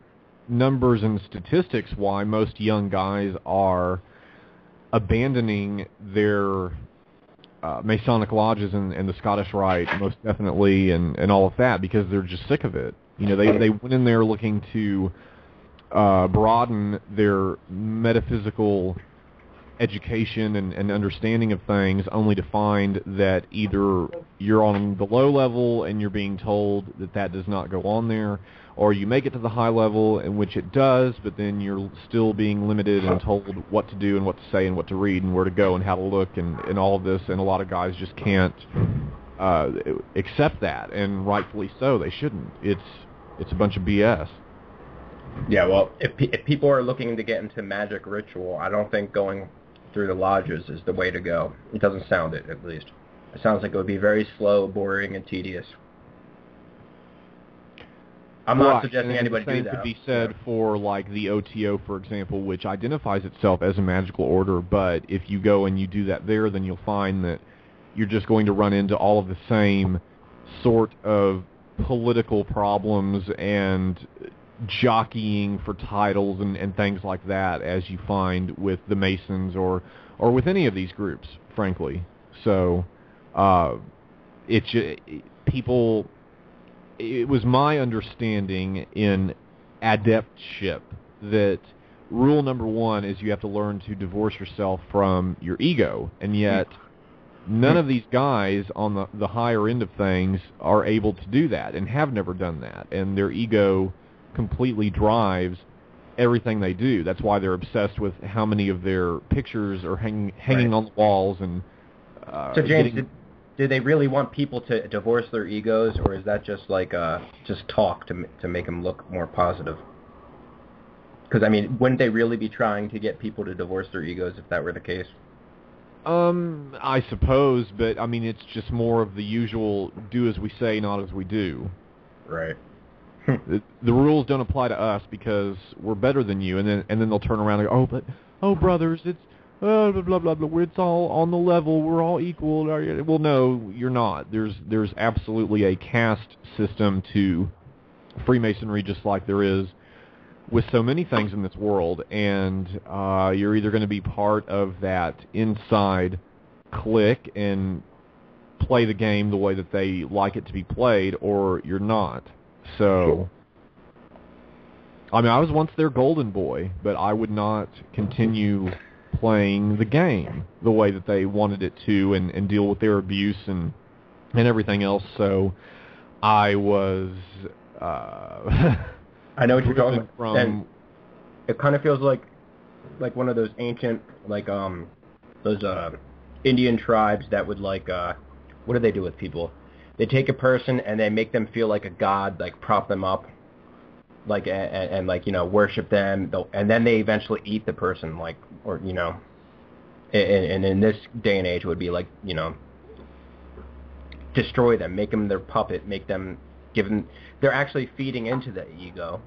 B: numbers and statistics, why most young guys are abandoning their Masonic lodges and the Scottish Rite, most definitely, and all of that, because they're just sick of it. They went in there looking to broaden their metaphysical education and understanding of things, only to find that either you're on the low level and you're being told that does not go on there, or you make it to the high level, in which it does, but then you're still being limited and told what to do and what to say and what to read and where to go and how to look and all of this, and a lot of guys just can't accept that, and rightfully so. They shouldn't. It's a bunch of BS.
C: Yeah, well, if people are looking to get into magic ritual, I don't think going through the lodges is the way to go. It doesn't sound it, at least. It sounds like it would be very slow, boring, and tedious. I'm not suggesting anybody do that.
B: The same could be said for, like, the OTO, for example, which identifies itself as a magical order, but if you go and you do that there, then you'll find that you're just going to run into all of the same sort of political problems and jockeying for titles and things like that as you find with the Masons or with any of these groups, frankly. So it was my understanding in adeptship that rule number one is you have to learn to divorce yourself from your ego, and yet none of these guys on the higher end of things are able to do that and have never done that, and their ego completely drives everything they do. That's why they're obsessed with how many of their pictures are hanging on the walls. And
C: so, James, do they really want people to divorce their egos, or is that just like just talk to make them look more positive? Because, I mean, wouldn't they really be trying to get people to divorce their egos if that were the case?
B: I suppose, but I mean, it's just more of the usual do as we say, not as we do.
C: Right.
B: The rules don't apply to us because we're better than you, and then they'll turn around and go, brothers, blah, blah, blah, blah, it's all on the level, we're all equal. Well, no, you're not. There's absolutely a caste system to Freemasonry, just like there is with so many things in this world, and you're either going to be part of that inside clique and play the game the way that they like it to be played, or you're not. So, I mean, I was once their golden boy, but I would not continue playing the game the way that they wanted it to, and deal with their abuse and everything else. So I was
C: I know what you're talking about. And it kind of feels like one of those ancient, like those Indian tribes that would like what do they do with people? They take a person and they make them feel like a god, like prop them up, like and like, you know, worship them, and then they eventually eat the person, like, or, you know, and in this day and age it would be like, you know, destroy them, make them their puppet, make them, give them, they're actually feeding into the ego,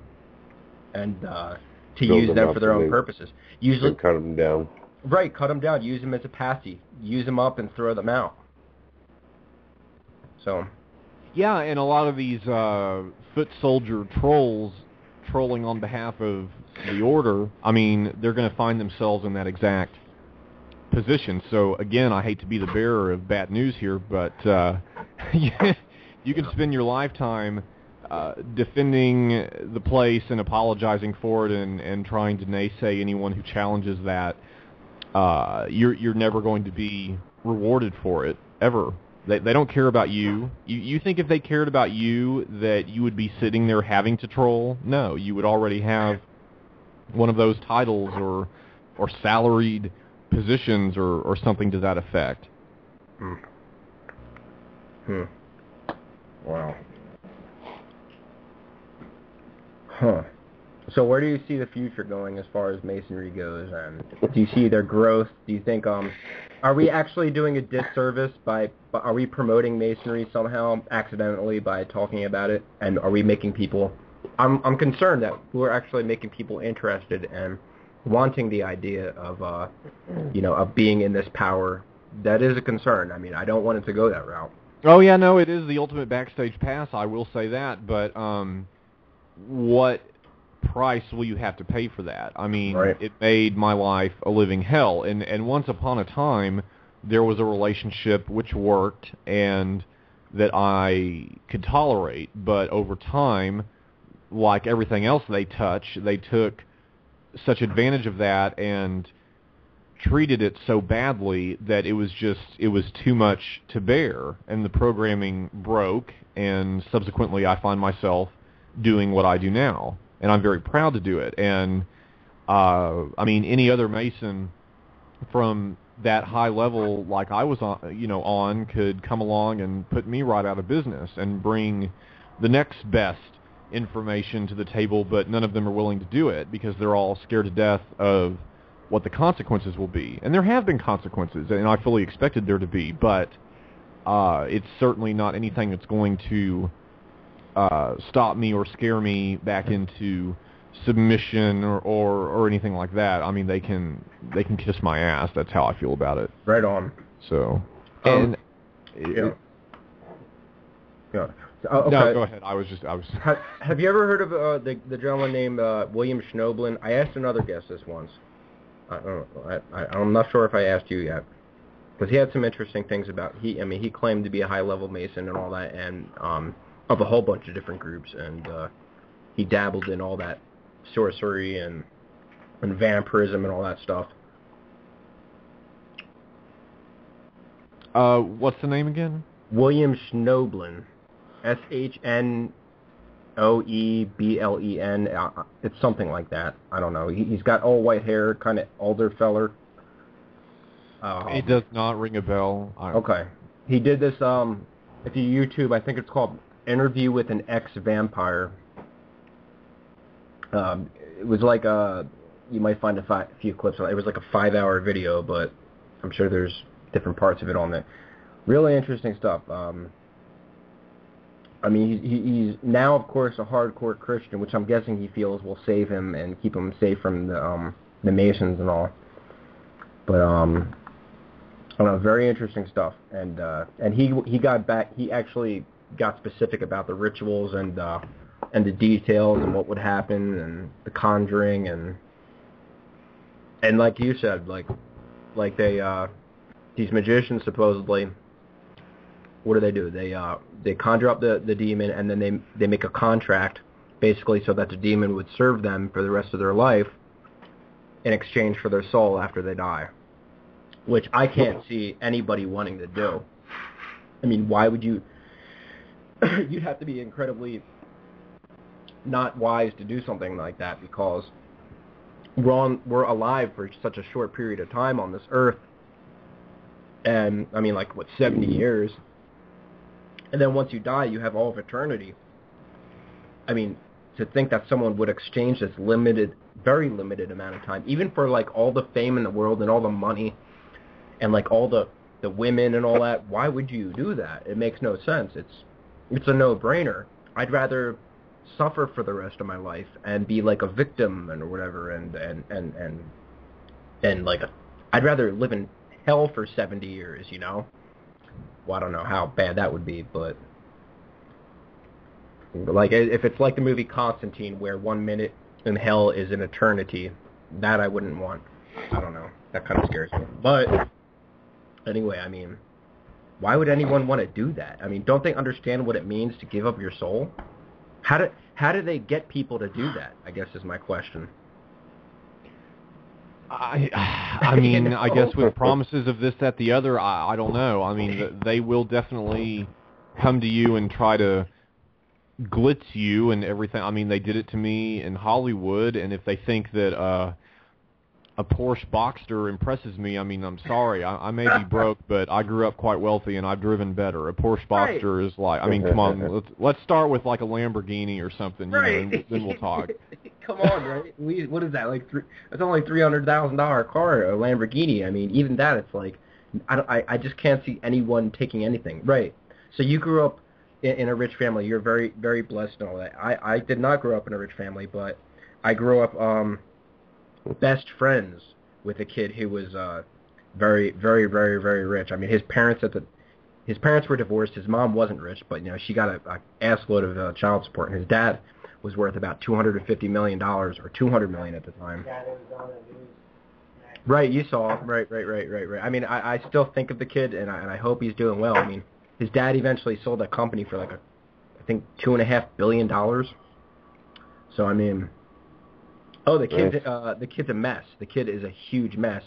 C: and to use them for their own purposes. Usually
D: cut them down.
C: Right, cut them down, use them as a patsy, use them up and throw them out. So,
B: yeah, and a lot of these foot soldier trolls trolling on behalf of the order, I mean, they're going to find themselves in that exact position. So, again, I hate to be the bearer of bad news here, but you can spend your lifetime defending the place and apologizing for it and trying to naysay anyone who challenges that. You're never going to be rewarded for it, ever. They don't care about you. You think if they cared about you that you would be sitting there having to troll? No, you would already have one of those titles or salaried positions or something to that effect.
C: Wow. Huh. So where do you see the future going as far as Masonry goes? And do you see their growth? Do you think are we actually doing a disservice are we promoting Masonry somehow accidentally by talking about it? And are we making people? I'm concerned that we're actually making people interested and wanting the idea of you know, of being in this power. That is a concern. I mean, I don't want it to go that route.
B: Oh yeah, no, it is the ultimate backstage pass. I will say that, but what price will you have to pay for that? I mean, right. It made my life a living hell. And once upon a time, there was a relationship which worked and that I could tolerate. But over time, like everything else they touch, they took such advantage of that and treated it so badly that it was too much to bear. And the programming broke, and subsequently I find myself doing what I do now. And I'm very proud to do it. And, I mean, any other Mason from that high level like I was on could come along and put me right out of business and bring the next best information to the table, but none of them are willing to do it because they're all scared to death of what the consequences will be. And there have been consequences, and I fully expected there to be, but it's certainly not anything that's going to stop me or scare me back into submission or anything like that. I mean, they can kiss my ass. That's how I feel about it.
C: Right on.
B: So,
C: yeah. Okay.
B: No, go ahead. I was.
C: Have you ever heard of the gentleman named William Snowden? I asked another guest this once. I'm not sure if I asked you yet, because he had some interesting things about. He claimed to be a high-level Mason and all that, and of a whole bunch of different groups, and he dabbled in all that sorcery and vampirism and all that stuff.
B: What's the name again?
C: William Snowden. Shnoeblen. It's something like that. I don't know. He's got all white hair, kind of older feller.
B: It does not ring a bell.
C: Okay. He did this, if you YouTube, I think it's called Interview with an Ex-Vampire. It was like you might find a few clips on it. It was like a 5-hour video, but I'm sure there's different parts of it on there. Really interesting stuff. I mean, he's now, of course, a hardcore Christian, which I'm guessing he feels will save him and keep him safe from the Masons and all. But I don't know, very interesting stuff. And he got back. He actually got specific about the rituals and the details and what would happen and the conjuring and like you said, like they these magicians supposedly, what do? They conjure up the demon, and then they make a contract basically so that the demon would serve them for the rest of their life in exchange for their soul after they die, which I can't see anybody wanting to do. I mean, why would you? You'd have to be incredibly not wise to do something like that, because we're alive for such a short period of time on this earth, and I mean, like, what, 70 years, and then once you die, you have all of eternity. I mean, to think that someone would exchange this limited, very limited amount of time, even for, like, all the fame in the world and all the money and, like, all the women and all that, why would you do that? It makes no sense. It's a no-brainer. I'd rather suffer for the rest of my life and be like a victim and whatever, and like I'd rather live in hell for 70 years, you know? Well, I don't know how bad that would be, but like if it's like the movie Constantine, where 1 minute in hell is an eternity, that I wouldn't want. I don't know. That kind of scares me. But anyway, I mean, why would anyone want to do that? I mean, don't they understand what it means to give up your soul? How do they get people to do that, I guess, is my question.
B: I mean, I guess with promises of this, that, the other, I don't know. I mean, they will definitely come to you and try to glitz you and everything. I mean, they did it to me in Hollywood, and if they think that a Porsche Boxster impresses me, I mean, I'm sorry. I may be broke, but I grew up quite wealthy, and I've driven better. A Porsche Boxster is like, I mean, come on, let's start with like a Lamborghini or something, you know, and then we'll talk.
C: Come on, right? What is that, like, it's only $300,000 car, a Lamborghini. I mean, even that, it's like, I just can't see anyone taking anything. Right. So you grew up in a rich family. You're very, very blessed and all that. I did not grow up in a rich family, but I grew up best friends with a kid who was very, very, very, very rich. I mean, his parents were divorced. His mom wasn't rich, but, you know, she got a ass load of child support, and his dad was worth about $250 million, or $200 million at the time. Right, you saw. Right. I mean, I still think of the kid, and I hope he's doing well. I mean, his dad eventually sold that company for like I think $2.5 billion. So I mean, the kid's a mess. The kid is a huge mess,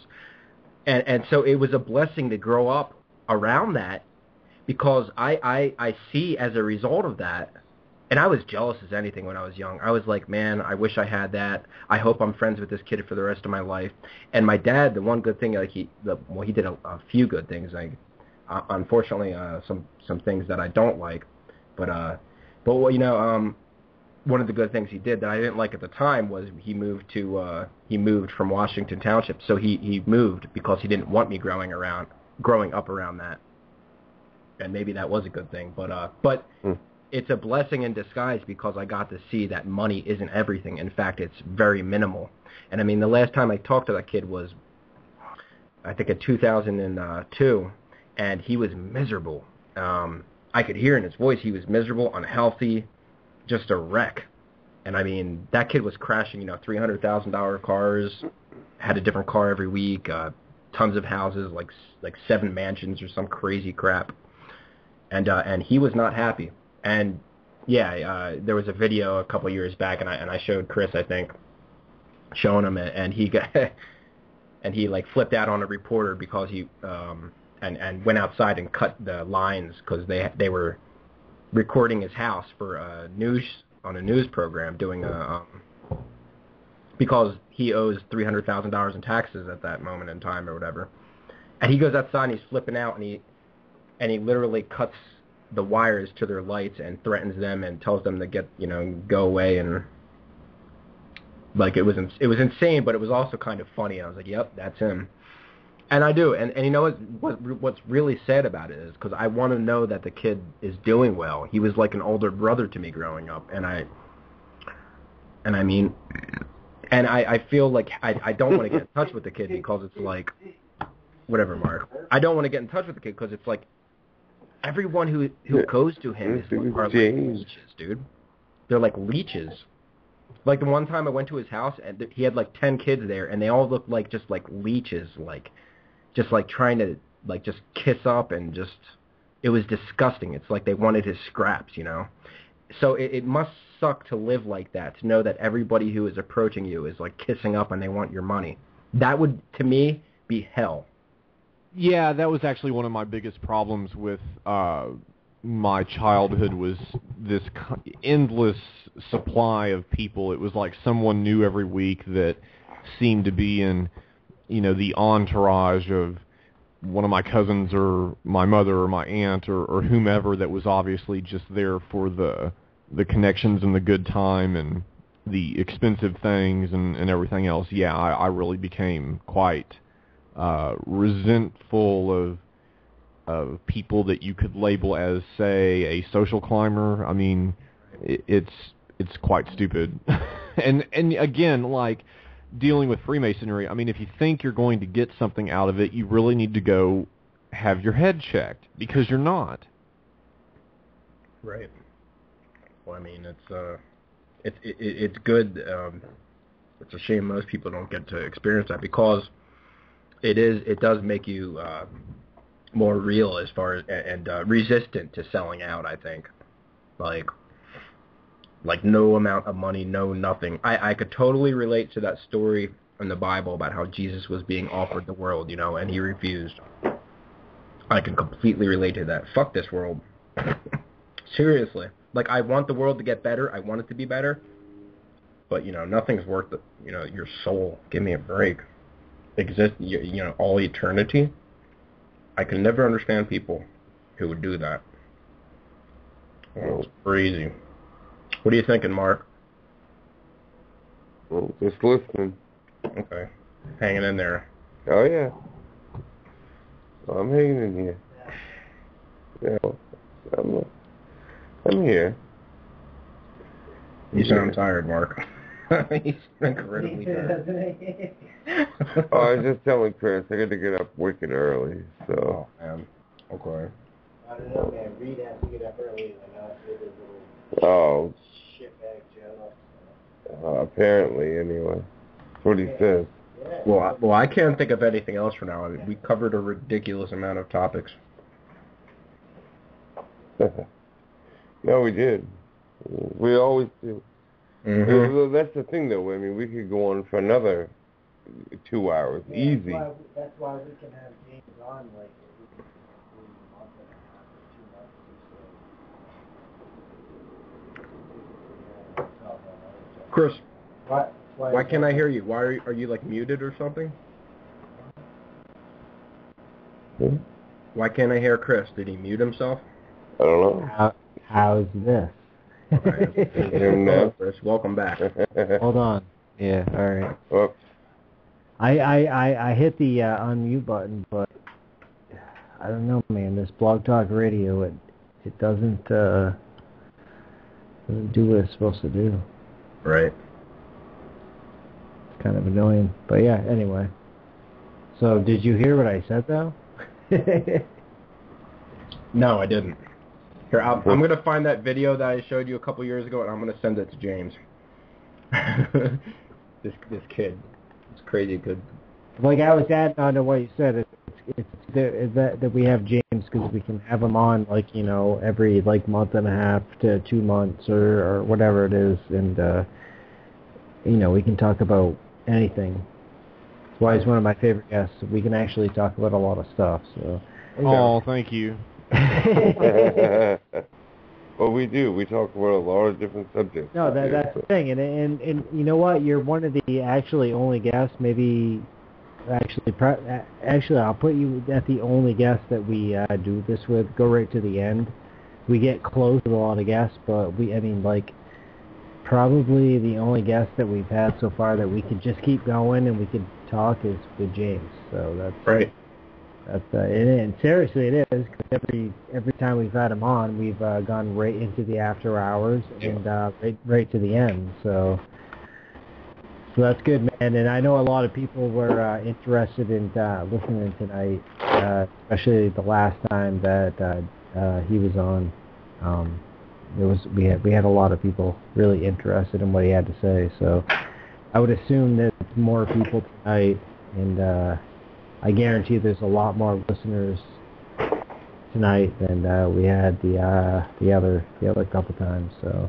C: and so it was a blessing to grow up around that, because I see as a result of that. And I was jealous as anything when I was young. I was like, man, I wish I had that. I hope I'm friends with this kid for the rest of my life. And my dad, the one good thing, like he did a few good things. Like, unfortunately, some things that I don't like. But you know, one of the good things he did that I didn't like at the time was he moved from Washington Township. So he moved because he didn't want me growing up around that. And maybe that was a good thing. But. It's a blessing in disguise, because I got to see that money isn't everything. In fact, it's very minimal. And I mean, the last time I talked to that kid was, I think, in 2002, and he was miserable. I could hear in his voice he was miserable, unhealthy, just a wreck. And I mean, that kid was crashing, you know, $300,000 cars, had a different car every week, tons of houses, like 7 mansions or some crazy crap. And he was not happy. And yeah, there was a video a couple years back, and I showed Chris, I think, showing him, and he got and he like flipped out on a reporter because he and went outside and cut the lines because they were recording his house for a news program, doing because he owes $300,000 in taxes at that moment in time or whatever, and he goes outside and he's flipping out, and he literally cuts the wires to their lights and threatens them and tells them to go away, and like it was insane, but it was also kind of funny. I was like, yep, that's him. And I do, and you know what's really sad about it is, because I want to know that the kid is doing well. He was like an older brother to me growing up, and I feel like I don't want to get in touch with the kid, because it's like whatever, Mark. I don't want to get in touch with the kid because it's like everyone who goes to him are like leeches, dude. They're like leeches. Like the one time I went to his house and he had like 10 kids there, and they all looked like just like leeches, just trying to like just kiss up, and just it was disgusting. It's like they wanted his scraps, you know. So it must suck to live like that, to know that everybody who is approaching you is like kissing up and they want your money. That would, to me, be hell.
B: Yeah, that was actually one of my biggest problems with my childhood, was this endless supply of people. It was like someone new every week that seemed to be in, the entourage of one of my cousins or my mother or my aunt or whomever, that was obviously just there for the connections and the good time and the expensive things and everything else. Yeah, I really became quite resentful of people that you could label as, say, a social climber. I mean, it's quite stupid. and again, like dealing with Freemasonry, I mean, if you think you're going to get something out of it, you really need to go have your head checked, because you're not.
C: Right. Well, I mean, it's good. It's a shame most people don't get to experience that, because it does make you more real as far as and resistant to selling out. I think, like no amount of money, no nothing. I could totally relate to that story in the Bible about how Jesus was being offered the world, and he refused. I can completely relate to that. Fuck this world. Seriously. Like, I want the world to get better. I want it to be better. But, nothing's worth it. Your soul. Give me a break. Exist, all eternity. I can never understand people who would do that. Oh, it's crazy. What are you thinking, Mark?
D: Well, just listening.
C: Okay. Hanging in there.
D: Oh, yeah. I'm hanging in here. Yeah, I'm here.
C: You sound tired, Mark. He's incredibly tired.
D: Oh, I was just telling Chris, I got to get up wicked early, so.
C: Oh, man. Okay.
A: I don't know, man. Reed has to get up early.
D: Oh.
A: Shitbag Joe.
D: Apparently, anyway. That's what he says.
C: Well, I can't think of anything else for now. I mean, we covered a ridiculous amount of topics.
D: No, we did. We always do.
C: Mm-hmm.
D: That's the thing, though. I mean, we could go on for another 2 hours, easy.
A: That's why we can have James on like every month and a half or 2 months or so.
C: Chris,
A: What?
C: why can't I hear you? Why are you like muted or something? Why can't I hear Chris? Did he mute himself?
D: I don't know.
A: How's this?
C: Hello, Chris. Welcome back.
A: Hold on. Yeah, all right.
D: Oops.
A: I hit the unmute button, but I don't know, man. This Blog Talk Radio, it doesn't do what it's supposed to do.
C: Right.
A: It's kind of annoying, but yeah. Anyway, so did you hear what I said though?
C: No, I didn't. Here, I'm going to find that video that I showed you a couple years ago, and I'm going to send it to James. This kid. It's crazy good.
A: Like I was adding on to what you said, it's that we have James because we can have him on every month and a half to 2 months or whatever it is, and we can talk about anything. That's why he's one of my favorite guests. We can actually talk about a lot of stuff. So.
B: Oh, thank you.
D: Well, we do. We talk about a lot of different subjects.
A: No, that's the thing, and you know what? You're one of the actually only guests. Maybe actually, I'll put you at the only guest that we do this with. Go right to the end. We get close with a lot of guests, but probably the only guest that we've had so far that we could just keep going and we could talk is with James. So that's
C: right.
A: That's and seriously, it is, because every time we've had him on, we've gone right into the after hours and right to the end. So So that's good, man. And I know a lot of people were interested in listening tonight, especially the last time that he was on. We had a lot of people really interested in what he had to say. So I would assume that more people tonight, and I guarantee there's a lot more listeners tonight than we had the other couple times. So.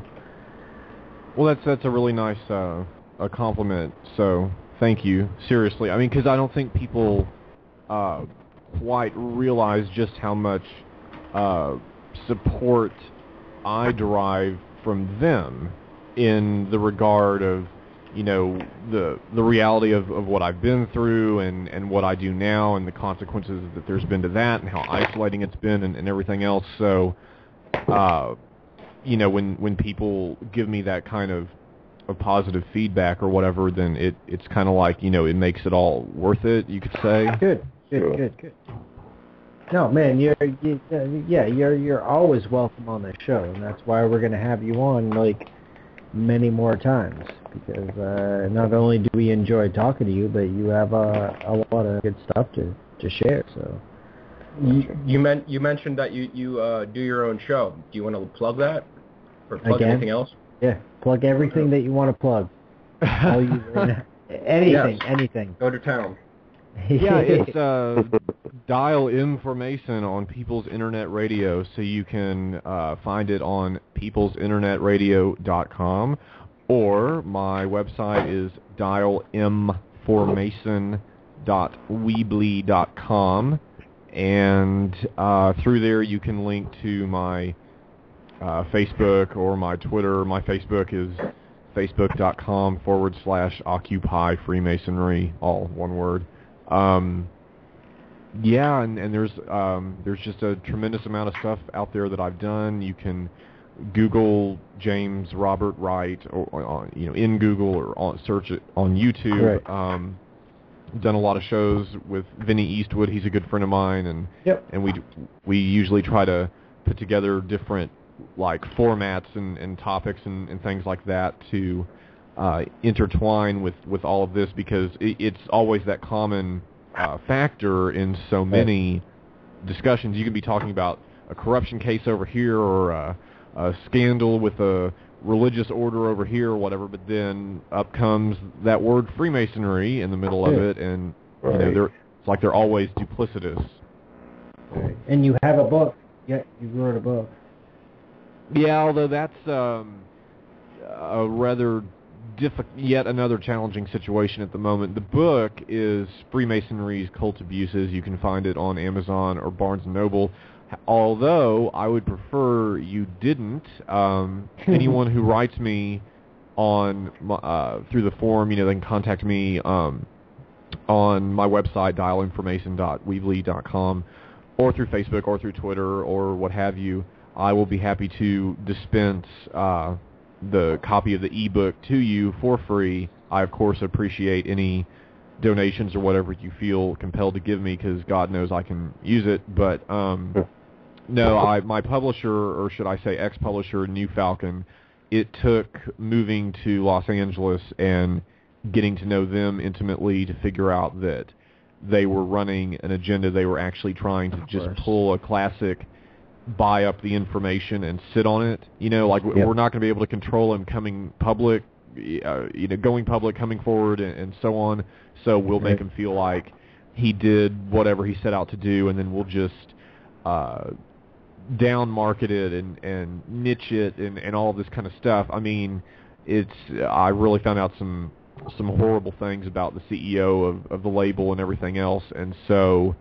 B: Well, that's a really nice a compliment. So thank you. Seriously, I mean, because I don't think people quite realize just how much support I derive from them in the regard of, the reality of what I've been through and what I do now and the consequences that there's been to that and how isolating it's been and everything else. So, when people give me that kind of positive feedback or whatever, then it's kind of like, it makes it all worth it, you could say.
A: Good. No, man, you're always welcome on the show, and that's why we're going to have you on like many more times, because not only do we enjoy talking to you, but you have a lot of good stuff to share. So
C: you mentioned that you do your own show. Do you want to plug that or plug anything else?
A: Yeah, plug everything that you want to plug. Anything.
C: Go to town.
B: Yeah, it's Dial Information on People's Internet Radio, so you can find it on peoplesinternetradio.com, or my website is dialinformation.weebly.com, and through there you can link to my Facebook or my Twitter. My Facebook is facebook.com/Occupy Freemasonry, all one word. And there's just a tremendous amount of stuff out there that I've done. You can Google James Robert Wright, or in Google, or search it on YouTube.
A: Right.
B: Done a lot of shows with Vinny Eastwood. He's a good friend of mine, and we usually try to put together different formats and topics and things like that to intertwine with all of this, because it's always that common factor in so many discussions. You can be talking about a corruption case over here, or a scandal with a religious order over here, or whatever, but then up comes that word Freemasonry in the middle of it, and it's like they're always duplicitous.
A: Right. And you have a book. Yeah, you wrote a book.
B: Yeah, although that's a rather yet another challenging situation at the moment. The book is Freemasonry's Cult Abuses. You can find it on Amazon or Barnes & Noble, although I would prefer you didn't. Anyone who writes me on through the forum, they can contact me on my website, dialinformation.weebly.com, or through Facebook or through Twitter or what have you. I will be happy to dispense the copy of the ebook to you for free. I, of course, appreciate any donations or whatever you feel compelled to give me, because God knows I can use it. But my publisher, or should I say ex-publisher, New Falcon, it took moving to Los Angeles and getting to know them intimately to figure out that they were running an agenda. They were actually trying to just pull a classic buy up the information and sit on it. We're not going to be able to control him coming public, going public, coming forward, and so on. So we'll make him feel like he did whatever he set out to do, and then we'll just down market it and niche it and all this kind of stuff. I mean, I really found out some horrible things about the CEO of the label and everything else, and so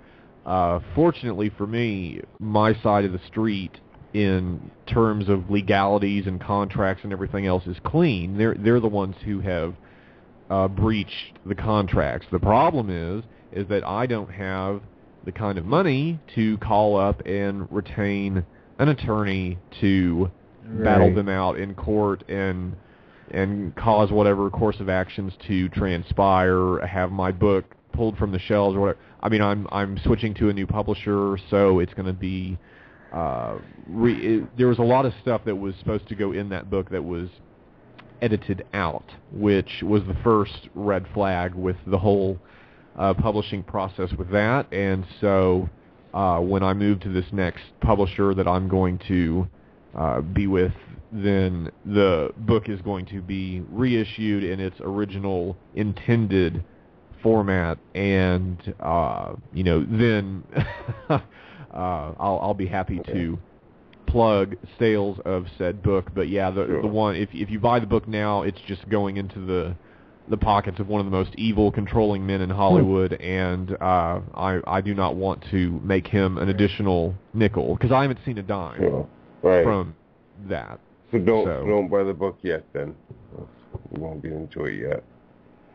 B: fortunately for me, my side of the street in terms of legalities and contracts and everything else is clean. They're the ones who have breached the contracts. The problem is that I don't have the kind of money to call up and retain an attorney to battle them out in court and cause whatever course of actions to transpire, have my book pulled from the shelves or whatever. I mean, I'm switching to a new publisher, so it's going to be there was a lot of stuff that was supposed to go in that book that was edited out, which was the first red flag with the whole publishing process with that. And so when I move to this next publisher that I'm going to be with, then the book is going to be reissued in its original intended format, and then I'll be happy to plug sales of said book. But yeah, the one, if you buy the book now, it's just going into the pockets of one of the most evil, controlling men in Hollywood, and I do not want to make him an additional nickel, because I haven't seen a dime from that.
D: So don't buy the book yet, then. You won't get into it yet.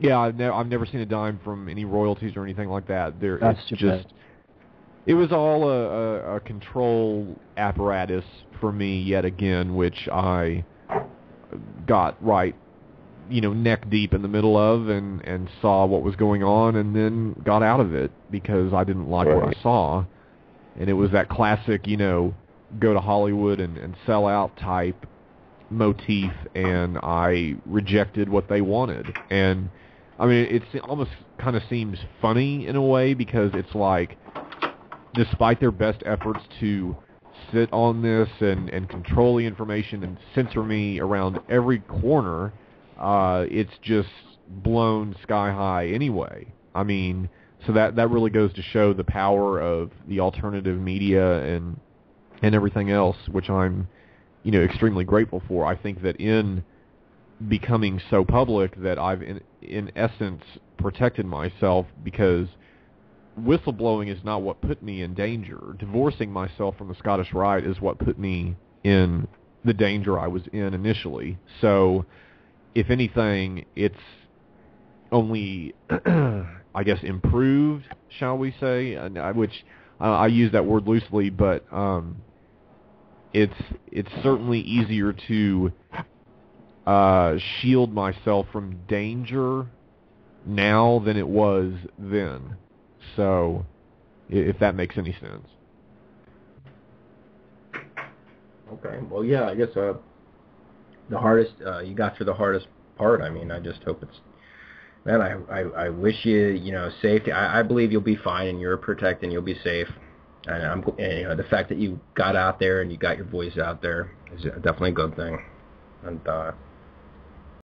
B: Yeah, I've never seen a dime from any royalties or anything like that.
A: That's just.
B: It was all a control apparatus for me yet again, which I got right, neck deep in the middle of, and saw what was going on, and then got out of it because I didn't like what I saw. And it was that classic, go to Hollywood and sell out type motif, and I rejected what they wanted. And I mean, it almost kind of seems funny in a way, because it's like, despite their best efforts to sit on this and control the information and censor me around every corner, it's just blown sky high anyway. I mean, so that really goes to show the power of the alternative media and everything else, which I'm extremely grateful for. I think that in becoming so public that I've in essence protected myself, because whistleblowing is not what put me in danger. Divorcing myself from the Scottish Rite is what put me in the danger I was in initially. So, if anything, it's only, I guess, improved, shall we say, which I use that word loosely, but it's certainly easier to shield myself from danger now than it was then. So, if that makes any sense.
C: Okay. Well, yeah, I guess the hardest, you got through the hardest part. I mean, I just hope it's, man, I wish you, safety. I believe you'll be fine, and you're protected, and you'll be safe. And the fact that you got out there and you got your voice out there is definitely a good thing. And